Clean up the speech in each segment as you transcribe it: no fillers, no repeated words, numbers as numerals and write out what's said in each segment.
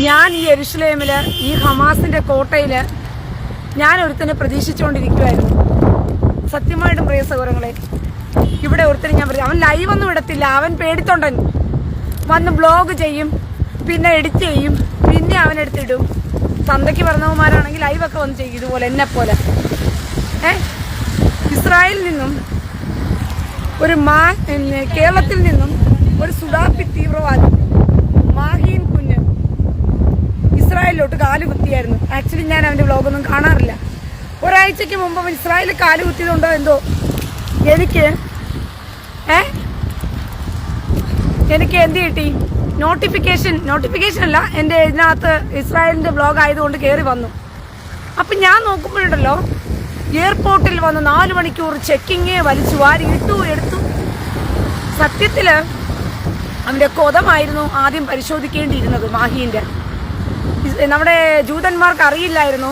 ഞാൻ ഈ യെരുശലേമില് ഈ ഹമാസിന്റെ കോട്ടയില് ഞാൻ ഒരുത്തനെ പ്രതീക്ഷിച്ചുകൊണ്ടിരിക്കുവായിരുന്നു. സത്യമായിട്ടും പ്രിയ സഹോദരങ്ങളെ, ഇവിടെ ഒരുത്തനെ ഞാൻ അവൻ ലൈവ് ഒന്നും ഇടത്തില്ല. അവൻ പേടിത്തൊണ്ടൻ. വന്ന് ബ്ലോഗ് ചെയ്യും, പിന്നെ എഡിറ്റ് ചെയ്യും, പിന്നെ അവൻ എടുത്തിടും. തന്തയ്ക്ക് പറഞ്ഞവന്മാരാണെങ്കിൽ ലൈവൊക്കെ വന്ന് ചെയ്യും ഇതുപോലെ എന്നെ പോലെ. ഇസ്രായേലിൽ നിന്നും കേരളത്തിൽ നിന്നും ഒരു സുഡാപ്പി തീവ്രവാദി മാഹീൻ കുഞ്ഞ് ഇസ്രായേലിലോട്ട് കാലുകുത്തിയായിരുന്നു. ആക്ച്വലി ഞാൻ അവന്റെ വ്ലോഗൊന്നും കാണാറില്ല. ഒരാഴ്ചക്ക് മുമ്പ് അവൻ ഇസ്രായേലിൽ കാലുകുത്തിയതുകൊണ്ടോ എന്തോ എനിക്ക് എന്ത് കിട്ടി, നോട്ടിഫിക്കേഷൻ അല്ല, എൻ്റെ ഇതിനകത്ത് ഇസ്രായേലിന്റെ വ്ലോഗ് ആയതുകൊണ്ട് കയറി വന്നു. അപ്പം ഞാൻ നോക്കുമ്പോഴുണ്ടല്ലോ എയർപോർട്ടിൽ വന്ന് 4 മണിക്കൂർ ചെക്കിങ് വലിച്ചു വാരി എടുത്തു. സത്യത്തില് അവന്റെ കൊതമായിരുന്നു ആദ്യം പരിശോധിക്കേണ്ടിയിരുന്നത്. മാഹീന്റെ നമ്മുടെ ജൂതന്മാർക്ക് അറിയില്ലായിരുന്നു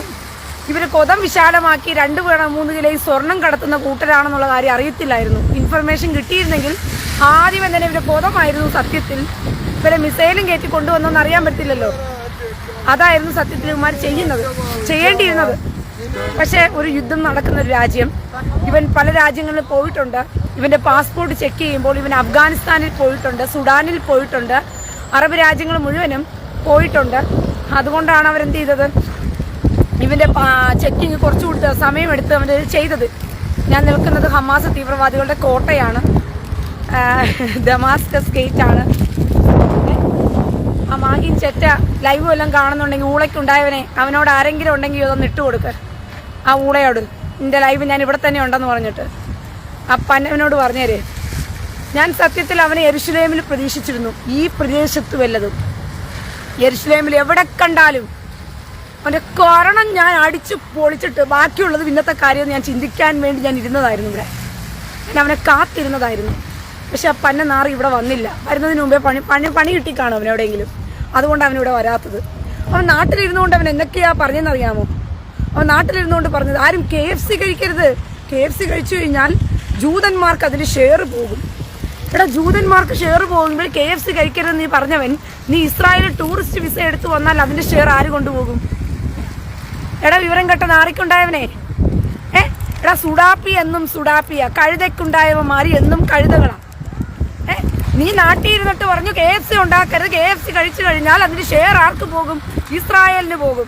ഇവര് കൊതം വിശാലമാക്കി 2-3 കിലോ സ്വർണം കടത്തുന്ന കൂട്ടരാണെന്നുള്ള കാര്യം അറിയത്തില്ലായിരുന്നു. ഇൻഫർമേഷൻ കിട്ടിയിരുന്നെങ്കിൽ ആദ്യം തന്നെ ഇവരുടെ കൊതമായിരുന്നു സത്യത്തിൽ. ഇവരെ മിസൈലും കയറ്റി കൊണ്ടുവന്നോന്ന് അറിയാൻ പറ്റില്ലല്ലോ. അതായിരുന്നു സത്യത്തിൽ ഇവന്മാർ ചെയ്യേണ്ടിയിരുന്നത്. പക്ഷെ ഒരു യുദ്ധം നടക്കുന്ന ഒരു രാജ്യം, ഇവൻ പല രാജ്യങ്ങളിൽ പോയിട്ടുണ്ട്. ഇവന്റെ പാസ്പോർട്ട് ചെക്ക് ചെയ്യുമ്പോൾ ഇവൻ അഫ്ഗാനിസ്ഥാനിൽ പോയിട്ടുണ്ട്, സുഡാനിൽ പോയിട്ടുണ്ട്, അറബ് രാജ്യങ്ങൾ മുഴുവനും പോയിട്ടുണ്ട്. അതുകൊണ്ടാണ് അവരെന്ത് ചെയ്തത്, ഇവന്റെ ചെക്കിങ് കുറച്ചുകൂടി സമയമെടുത്ത് അവർ ചെയ്തത്. ഞാൻ നിൽക്കുന്നത് ഹമാസ് തീവ്രവാദികളുടെ കോട്ടയാണ്, ദമാസ്കസ് ഗേറ്റ് ആണ്. ആ മാഹീൻ ചെറ്റ ലൈവ് എല്ലാം കാണുന്നുണ്ടെങ്കിൽ ഊളയ്ക്കുണ്ടായവനെ അവനോട് ആരെങ്കിലും ഉണ്ടെങ്കിൽ ഇതൊന്ന് ഇട്ടുകൊടുക്ക. ആ ഊളയോട് നിന്റെ ലൈവ് ഞാൻ ഇവിടെ തന്നെ ഉണ്ടെന്ന് പറഞ്ഞിട്ട് ആ പന്നവനോട് പറഞ്ഞേര്. ഞാൻ സത്യത്തിൽ അവനെ യെരുശലേമിൽ പ്രതീക്ഷിച്ചിരുന്നു. ഈ പ്രദേശത്ത് വല്ലതും യെരുശലേമിൽ എവിടെ കണ്ടാലും അവന്റെ കാരണം ഞാൻ അടിച്ചു പൊളിച്ചിട്ട് ബാക്കിയുള്ളത് ഇന്നത്തെ കാര്യം ഞാൻ ചിന്തിക്കാൻ വേണ്ടി ഞാൻ ഇരുന്നതായിരുന്നു. ഇവിടെ ഞാൻ അവനെ കാത്തിരുന്നതായിരുന്നു. പക്ഷെ ആ പന്ന നാറി ഇവിടെ വന്നില്ല. വരുന്നതിന് മുമ്പേ പണി കിട്ടിക്കാണും അവൻ എവിടെയെങ്കിലും. അതുകൊണ്ട് അവനിവിടെ വരാത്തത്. അവൻ നാട്ടിലിരുന്നുകൊണ്ട് അവൻ എന്തൊക്കെയാ പറഞ്ഞെന്നറിയാമോ? അവൻ നാട്ടിലിരുന്നുകൊണ്ട് പറഞ്ഞത് ആരും KFC കഴിക്കരുത്. KFC കഴിച്ചു കഴിഞ്ഞാൽ ജൂതന്മാർക്ക് അതിന് ഷെയർ പോകും. എടാ, ജൂതന്മാർക്ക് ഷെയർ പോകുമ്പോൾ KFC കഴിക്കരുതെന്ന് നീ പറഞ്ഞവൻ, നീ ഇസ്രായേലിൽ ടൂറിസ്റ്റ് വിസ എടുത്തു വന്നാൽ അതിന്റെ ഷെയർ ആര് കൊണ്ടുപോകും? എടാ, വിവരം കെട്ട നാറിക്കുണ്ടായവനെ. എടാ, സുഡാപ്പി എന്നും സുഡാപ്പിയാ, കഴുതയ്ക്കുണ്ടായവന്മാര് എന്നും കഴുതകളാ. നീ നാട്ടിൽ ഇരുന്നിട്ട് പറഞ്ഞു KFC ഉണ്ടാക്കരുത്, KFC കഴിച്ചു കഴിഞ്ഞാൽ അതിന്റെ ഷെയർ ആർക്ക് പോകും? ഇസ്രായേലിന് പോകും.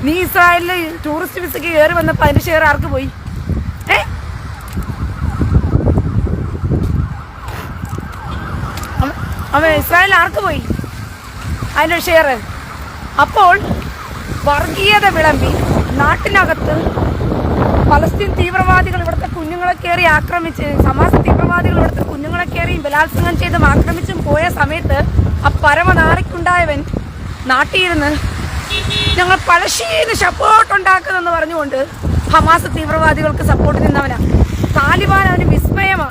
നീ ഇസ്രായേലിൽ ടൂറിസ്റ്റ് വിസയ്ക്ക് കയറി വന്നപ്പോ അതിന്റെ ഷെയർ ആർക്ക് പോയി? അവൻ ഇസ്രായേൽ ആർക്ക് പോയി അതിന്റെ ഷെയർ? അപ്പോൾ വർഗീയത വിളമ്പി നാട്ടിനകത്ത് പലസ്തീൻ തീവ്രവാദികൾ ഇവിടുത്തെ കുഞ്ഞുങ്ങളെ കയറി ആക്രമിച്ച്, ഹമാസ് തീവ്രവാദികൾ ഇവിടുത്തെ കുഞ്ഞുങ്ങളെ കയറി ബലാത്സംഗം ചെയ്തും ആക്രമിച്ചും പോയ സമയത്ത് ആ പരമനാറിക്കുണ്ടായവൻ നാട്ടിയിരുന്ന് ഞങ്ങൾ പലശീന്ന് സപ്പോർട്ട് ഉണ്ടാക്കുന്നെന്ന് പറഞ്ഞുകൊണ്ട് ഹമാസ് തീവ്രവാദികൾക്ക് സപ്പോർട്ട് നിന്നവനാ. താലിബാൻ അവന് വിസ്മയമാ.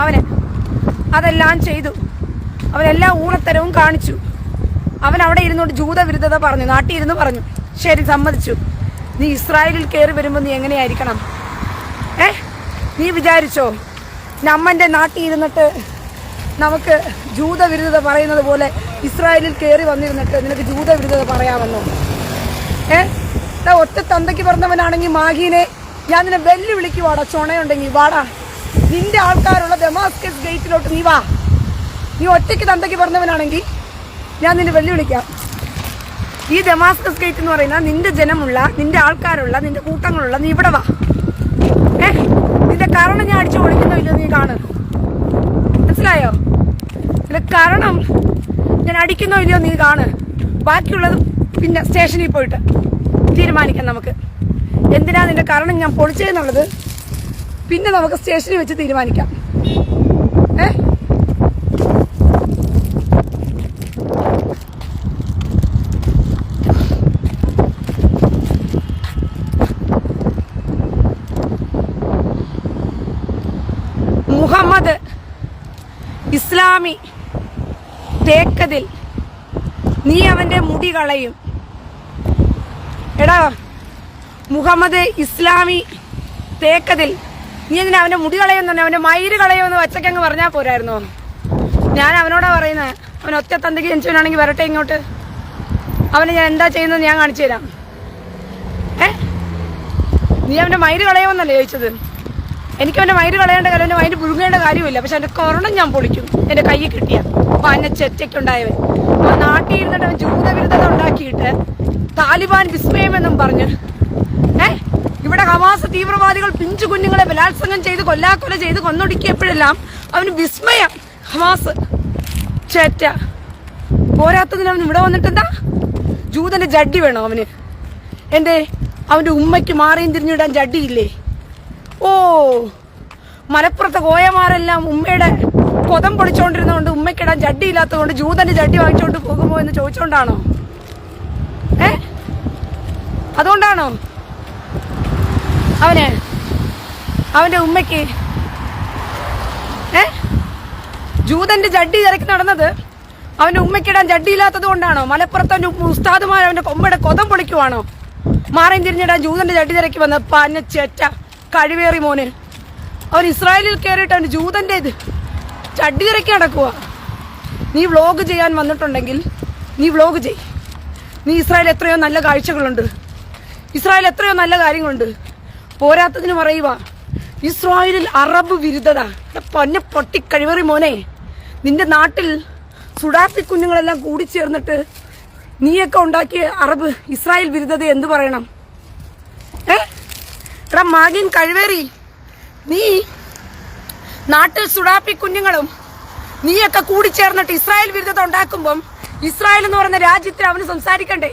അവന് അതെല്ലാം ചെയ്തു. അവനെല്ലാ ഊണത്തരവും കാണിച്ചു. അവൻ അവിടെ ഇരുന്നുകൊണ്ട് ജൂതവിരുദ്ധത പറഞ്ഞു, നാട്ടിയിരുന്ന് പറഞ്ഞു. ശരി, സമ്മതിച്ചു. നീ ഇസ്രായേലിൽ കയറി വരുമ്പോൾ നീ എങ്ങനെയായിരിക്കണം? നീ വിചാരിച്ചോ നമ്മന്റെ നാട്ടിൽ ഇരുന്നിട്ട് നമുക്ക് ജൂതവിരുദ്ധത പറയുന്നത് പോലെ ഇസ്രായേലിൽ കയറി വന്നിരുന്നിട്ട് നിനക്ക് ജൂതവിരുദ്ധത പറയാമെന്നോ? ഒറ്റ തന്തയ്ക്ക് പറഞ്ഞവനാണെങ്കിൽ മാഹീനെ ഞാൻ നിന്നെ വെല്ലുവിളിക്കുവാടാ. ചുണയുണ്ടെങ്കിൽ വാടാ, നിന്റെ ആൾക്കാരുള്ള ദമാസ്കസ് ഗേറ്റിലോട്ട് നീ വാ. നീ ഒറ്റയ്ക്ക് തന്തയ്ക്ക് പറഞ്ഞവനാണെങ്കിൽ ഞാൻ നിന്നെ വെല്ലുവിളിക്കാം. ഈ ദമാസ്കസ് ഗേറ്റ് എന്ന് പറയുന്ന നിന്റെ ജനമുള്ള, നിന്റെ ആൾക്കാരുള്ള, നിന്റെ കൂട്ടങ്ങളുള്ള, നീ ഇവിടെ വാ. നിന്റെ കാരണം ഞാൻ അടിച്ചു പൊളിക്കുന്നോ ഇല്ലോ നീ കാണ്. മനസ്സിലായോ? നിന്റെ കാരണം ഞാൻ അടിക്കുന്നോ ഇല്ലയോ നീ കാണ്. ബാക്കിയുള്ളത് പിന്നെ സ്റ്റേഷനിൽ പോയിട്ട് തീരുമാനിക്കാം. നമുക്ക് എന്തിനാ നിന്റെ കാരണം ഞാൻ പൊളിച്ചതെന്നുള്ളത് പിന്നെ നമുക്ക് സ്റ്റേഷനിൽ വെച്ച് തീരുമാനിക്കാം. മുഹമ്മദ് ഇസ്ലാമി തേക്കതിൽ നീ അവന്റെ മുടി കളയും. എടാ, മുഹമ്മദ് ഇസ്ലാമി തേക്കതിൽ നീ എന്തിനാ അവന്റെ മുടി കളയുന്നു, അവന്റെ മയിര് കളയുമെന്ന് വച്ചക്കങ്ങ് പറഞ്ഞാൽ പോരായിരുന്നോ? ഞാൻ അവനോടാ പറയുന്നത്. അവൻ ഒറ്റ തന്തയ്ക്ക് ജനിച്ചവനാണെങ്കിൽ വരട്ടെ ഇങ്ങോട്ട്. അവനെ ഞാൻ എന്താ ചെയ്യുന്നത് ഞാൻ കാണിച്ചു തരാം. നീ അവൻ്റെ മയിര് കളയുമെന്നല്ലേ ചോദിച്ചത്? എനിക്ക് അവൻ്റെ മയിര് കളയേണ്ട കാര്യം, അവൻ്റെ മയിര് പുഴുങ്ങേണ്ട കാര്യമില്ല. പക്ഷെ അവൻ്റെ കൊറണം ഞാൻ പൊളിക്കും എൻ്റെ കയ്യിൽ കിട്ടിയ പന്ന ചെറ്റയ്ക്കുണ്ടായവൻ. ആ നാട്ടിൽ ഇരുന്നിട്ട് അവൻ ജൂതവിരുദ്ധത ഉണ്ടാക്കിയിട്ട് താലിബാൻ വിസ്മയമെന്നും പറഞ്ഞ് ഇവിടെ ഹമാസ് തീവ്രവാദികൾ പിഞ്ചു കുഞ്ഞുങ്ങളെ ബലാത്സംഗം ചെയ്ത് കൊല്ലാക്കൊല ചെയ്ത് കൊന്നൊടുക്കിയപ്പോഴെല്ലാം അവന് വിസ്മയം. ഹമാസ് ചേറ്റ പോരാത്തതിന് അവൻ ഇവിടെ വന്നിട്ടെന്താ ജൂതന്റെ ജഡ്ഡി വേണോ അവന്? എന്തേ അവന്റെ ഉമ്മയ്ക്ക് മാറിയും തിരിഞ്ഞിടാൻ ജഡ്ഡിയില്ലേ? ഓ, മലപ്പുറത്തെ കോയമാരെല്ലാം ഉമ്മയുടെ കൊതം പൊളിച്ചോണ്ടിരുന്നതുകൊണ്ട് ഉമ്മയ്ക്കിടാൻ ജഡ്ഡി ഇല്ലാത്തതുകൊണ്ട് ജൂതന്റെ ജഡ്ഡി വാങ്ങിച്ചോണ്ട് പോകുമോ എന്ന് ചോദിച്ചോണ്ടാണോ? അതുകൊണ്ടാണോ അവന്റെ ഉമ്മയ്ക്ക് ജൂതന്റെ ജഡ്ഡി തിരക്കി നടന്നത്? അവന്റെ ഉമ്മയ്ക്കിടാൻ ജഡ്ഡി ഇല്ലാത്തത് കൊണ്ടാണോ? മലപ്പുറത്തെ ഉസ്താദുമാർ അവന്റെ കൊമ്പയുടെ കൊതം പൊളിക്കുവാണോ? മാറിയും തിരിഞ്ഞിടാൻ ജൂതന്റെ ജഡ്ഡി തിരക്കി വന്ന പന്ന ചെറ്റ കഴിവേറി മോന്. അവൻ ഇസ്രായേലിൽ കയറിയിട്ട് അവന് ജൂതന്റെ ജഡ്ഡി തിരക്കി നടക്കുക. നീ വ്ളോഗ് ചെയ്യാൻ വന്നിട്ടുണ്ടെങ്കിൽ നീ വ്ളോഗ് ചെയ്. നീ ഇസ്രായേൽ എത്രയോ നല്ല കാഴ്ചകളുണ്ട്, ഇസ്രായേൽ എത്രയോ നല്ല കാര്യങ്ങളുണ്ട്. പോരാത്തതിന് പറയുക ഇസ്രായേലിൽ അറബ് വിരുദ്ധത. പൊന്നെ പൊട്ടി കഴിവേറി മോനെ, നിന്റെ നാട്ടിൽ സുഡാപ്പി കുഞ്ഞുങ്ങളെല്ലാം കൂടിച്ചേർന്നിട്ട് നീയൊക്കെ ഉണ്ടാക്കിയ അറബ് ഇസ്രായേൽ വിരുദ്ധത എന്തു പറയണം? എടാ മാഗിൻ കഴിവേറി, നീ നാട്ടിൽ സുഡാപ്പി കുഞ്ഞുങ്ങളും നീയൊക്കെ കൂടിച്ചേർന്നിട്ട് ഇസ്രായേൽ വിരുദ്ധത ഉണ്ടാക്കുമ്പം ഇസ്രായേൽ എന്ന് പറയുന്ന രാജ്യത്തിൽ അവന് സംസാരിക്കണ്ടേ?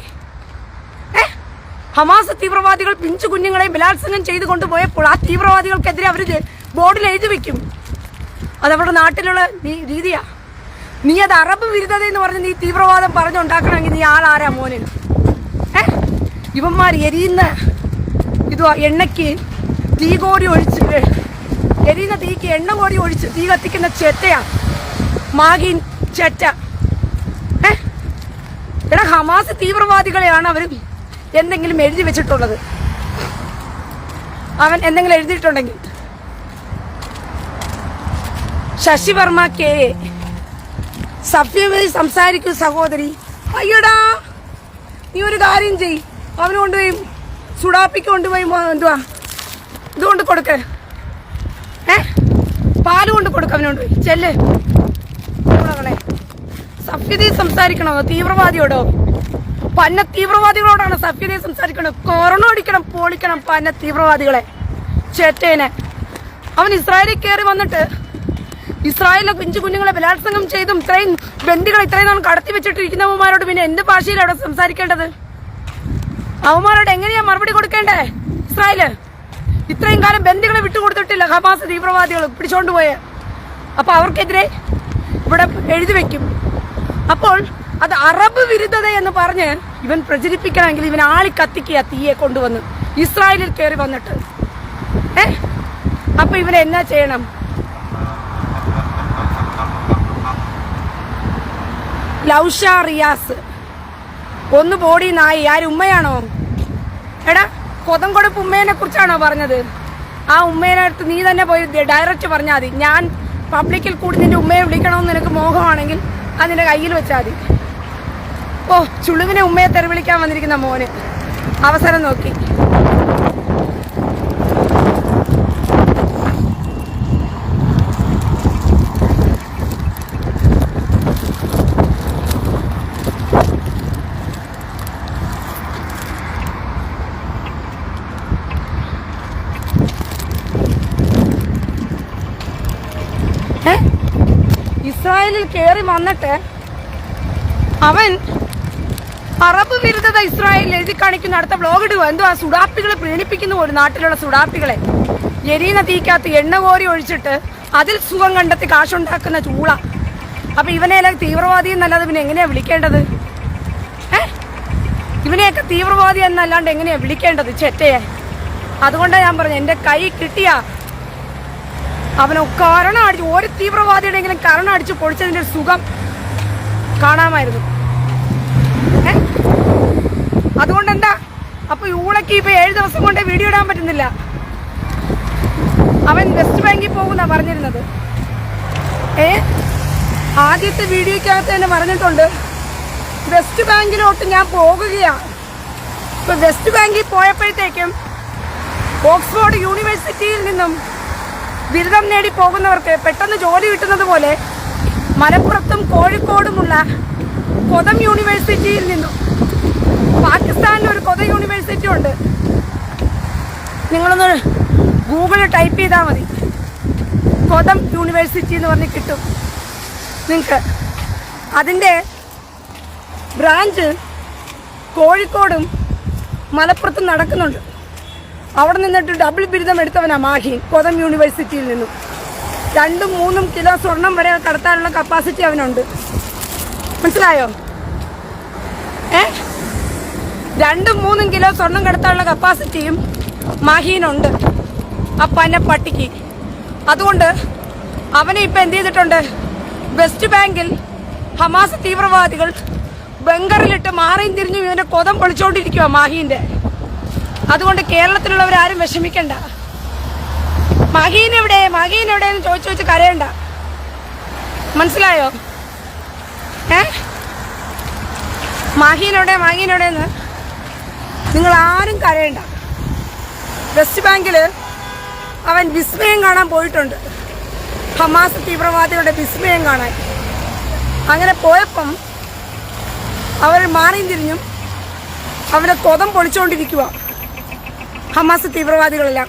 ഹമാസ് തീവ്രവാദികൾ പിഞ്ചു കുഞ്ഞുങ്ങളെ ബലാത്സംഗം ചെയ്തു കൊണ്ടുപോയപ്പോൾ ആ തീവ്രവാദികൾക്കെതിരെ അവർ ബോർഡിൽ എഴുതി വെക്കും. അതവരുടെ നാട്ടിലുള്ള രീതിയാ. നീ അത് അറബ് വിരുദ്ധത എന്ന് പറഞ്ഞ് നീ തീവ്രവാദം പറഞ്ഞുണ്ടാക്കണമെങ്കിൽ നീ ആളാരാ മോന്? ഇവന്മാർ എരിയുന്ന എണ്ണയ്ക്ക് തീ കോരി ഒഴിച്ച്, എരിയുന്ന തീക്ക് എണ്ണ കോരി ഒഴിച്ച് തീ കത്തിക്കുന്ന ചെറ്റയാ മാഗീൻ ചെറ്റ. എടാ ഹമാസ് തീവ്രവാദികളെയാണ് അവർ എന്തെങ്കിലും എഴുതി വെച്ചിട്ടുള്ളത്. അവൻ എന്തെങ്കിലും എഴുതിയിട്ടുണ്ടെങ്കിൽ ശശി വർമ്മ കെ സഭ്യമായി സംസാരിക്കൂ സഹോദരി. അയ്യടാ, നീ ഒരു കാര്യം ചെയ്, അവന് കൊണ്ടുപോയി സുഡാപ്പിക്ക് കൊണ്ടുപോയി എന്തുവാ ഇതുകൊണ്ട് കൊടുക്ക, പാല് കൊണ്ട് കൊടുക്ക അവനോണ്ട് പോയി ചെല്ല്. സഭ്യതയിൽ സംസാരിക്കണോ തീവ്രവാദിയോടോ? പന്ന തീവ്രവാദികളോടാണ് സഭ്യതയെ സംസാരിക്കണം. കൊറോണ അടിക്കണം, പൊളിക്കണം പന്ന തീവ്രവാദികളെ ചേറ്റേനെ. അവൻ ഇസ്രായേലിൽ കയറി വന്നിട്ട് ഇസ്രായേലിലെ പിഞ്ചു കുഞ്ഞുങ്ങളെ ബലാത്സംഗം ചെയ്തും ഇത്രയും ബന്ദികളെ ഇത്രയും നാൾ കടത്തി വെച്ചിട്ടിരിക്കുന്നവന്മാരോട് പിന്നെ എന്ത് ഭാഷയിലാണ് അവിടെ സംസാരിക്കേണ്ടത്? അവന്മാരോട് എങ്ങനെയാ മറുപടി കൊടുക്കേണ്ടേ? ഇസ്രായേല് ഇത്രയും കാലം ബന്ദികളെ വിട്ടുകൊടുത്തിട്ടില്ല ഹമാസ് തീവ്രവാദികൾ പിടിച്ചോണ്ടുപോയെ. അപ്പൊ അവർക്കെതിരെ ഇവിടെ എഴുതി വെക്കും. അപ്പോൾ അത് അറബ് വിരുദ്ധത എന്ന് പറഞ്ഞ് ഇവൻ പ്രചരിപ്പിക്കണമെങ്കിൽ ഇവൻ ആളി കത്തിക്കുക തീയെ കൊണ്ടുവന്ന് ഇസ്രായേലിൽ കയറി വന്നിട്ട്. അപ്പൊ ഇവൻ എന്നാ ചെയ്യണം? ലൗഷ റിയാസ് ഒന്ന് ബോഡി നായി. ആര് ഉമ്മയാണോ? എടാ കൊതം കൊടുപ്പ് ഉമ്മേനെ കുറിച്ചാണോ പറഞ്ഞത്? ആ ഉമ്മേനെ അടുത്ത് നീ തന്നെ പോയി ഡയറക്റ്റ് പറഞ്ഞാൽ മതി. ഞാൻ പബ്ലിക്കിൽ കൂടി നിന്റെ ഉമ്മയെ വിളിക്കണമെന്ന് നിനക്ക് മോഹമാണെങ്കിൽ അതിന്റെ കയ്യിൽ വെച്ചാൽ മതി. ഓ, ചുളുവിനെ ഉമ്മയെ തെറി വിളിക്കാൻ വന്നിരിക്കുന്ന മോന് അവസരം നോക്കി. ഇസ്രായേലിൽ കയറി വന്നിട്ട് അവൻ അറബ് വിരുദ്ധത ഇസ്രായേലിൽ എഴുതി കാണിക്കുന്ന അടുത്ത ബ്ലോഗ് ഇടുക. എന്തുവാ സുഡാപ്പികളെ പ്രീണിപ്പിക്കുന്നു. ഒരു നാട്ടിലുള്ള സുഡാപ്പികളെ എരിയുന്ന തീക്കകത്ത് എണ്ണ കോരി ഒഴിച്ചിട്ട് അതിൽ സുഖം കണ്ടെത്തി കാശുണ്ടാക്കുന്ന ചൂള. അപ്പൊ ഇവനെല്ലാം തീവ്രവാദി എന്നല്ലാതെ പിന്നെ എങ്ങനെയാ വിളിക്കേണ്ടത്? ഇവനെയൊക്കെ തീവ്രവാദി എന്നല്ലാണ്ട് എങ്ങനെയാ വിളിക്കേണ്ടത് ചെറ്റയെ? അതുകൊണ്ടാണ് ഞാൻ പറഞ്ഞു, എന്റെ കൈ കിട്ടിയ അവനെ കരണം അടിച്ചു, ഒരു തീവ്രവാദിയുടെയെങ്കിലും കരണം അടിച്ച് പൊളിച്ചതിന്റെ സുഖം കാണാമായിരുന്നു. അതുകൊണ്ട് എന്താ അപ്പൊ യൂളക്ക് ഇപ്പൊ 7 ദിവസം കൊണ്ട് വീഡിയോ ഇടാൻ പറ്റുന്നില്ല. അവൻ വെസ്റ്റ് ബാങ്കിൽ പോകുന്നാ പറഞ്ഞിരുന്നത്. ആദ്യത്തെ വീഡിയോക്കകത്ത് തന്നെ പറഞ്ഞിട്ടുണ്ട് വെസ്റ്റ് ബാങ്കിലോട്ട് ഞാൻ പോകുകയാണ്. ഇപ്പൊ വെസ്റ്റ് ബാങ്കിൽ പോയപ്പോഴത്തേക്കും ഓക്സ്ഫോർഡ് യൂണിവേഴ്സിറ്റിയിൽ നിന്നും ബിരുദം നേടി പോകുന്നവർക്ക് പെട്ടെന്ന് ജോലി കിട്ടുന്നത് പോലെ മലപ്പുറത്തും കോഴിക്കോടുമുള്ള കൊതം യൂണിവേഴ്സിറ്റിയിൽ നിന്നും, പാകിസ്ഥാനിൽ ഒരു കൊതം യൂണിവേഴ്സിറ്റി ഉണ്ട്, നിങ്ങളൊന്ന് ഗൂഗിളിൽ ടൈപ്പ് ചെയ്താൽ മതി, കൊതം യൂണിവേഴ്സിറ്റി എന്ന് പറഞ്ഞ് കിട്ടും നിങ്ങൾക്ക്. അതിൻ്റെ ബ്രാഞ്ച് കോഴിക്കോടും മലപ്പുറത്തും നടക്കുന്നുണ്ട്. അവിടെ നിന്നിട്ട് ഡബിൾ ബിരുദം എടുത്തവനാണ് മാഹീൻ, കൊതം യൂണിവേഴ്സിറ്റിയിൽ നിന്നും. 2-3 കിലോ സ്വർണം വരെ കടത്താനുള്ള കപ്പാസിറ്റി അവനുണ്ട്. മനസ്സിലായോ? 2-3 കിലോ സ്വർണം കടത്താനുള്ള കപ്പാസിറ്റിയും മാഹീനുണ്ട് ആ പട്ടിക്ക്. അതുകൊണ്ട് അവനെ ഇപ്പം എന്ത് ചെയ്തിട്ടുണ്ട്, വെസ്റ്റ് ബാങ്കിൽ ഹമാസ് തീവ്രവാദികൾ ബംഗറിലിട്ട് മാറിയും തിരിഞ്ഞും ഇവന്റെ കൊതം പൊളിച്ചോണ്ടിരിക്കുക മാഹീന്റെ. അതുകൊണ്ട് കേരളത്തിലുള്ളവരാരും വിഷമിക്കണ്ട. മഹീൻ എവിടെയെന്ന് ചോദിച്ചു കരയണ്ട. മനസ്സിലായോ? മഹീൻ എവിടെയെന്ന് നിങ്ങൾ ആരും കരയണ്ട. വെസ്റ്റ് ബാങ്കില് അവൻ വിസ്മയം കാണാൻ പോയിട്ടുണ്ട്, ഹമാസ് തീവ്രവാദികളുടെ വിസ്മയം കാണാൻ. അങ്ങനെ പോയപ്പം അവർ മാറിയും തിരിഞ്ഞും അവരെ കൊതം പൊളിച്ചുകൊണ്ടിരിക്കുക ഹമാസ് തീവ്രവാദികളെല്ലാം.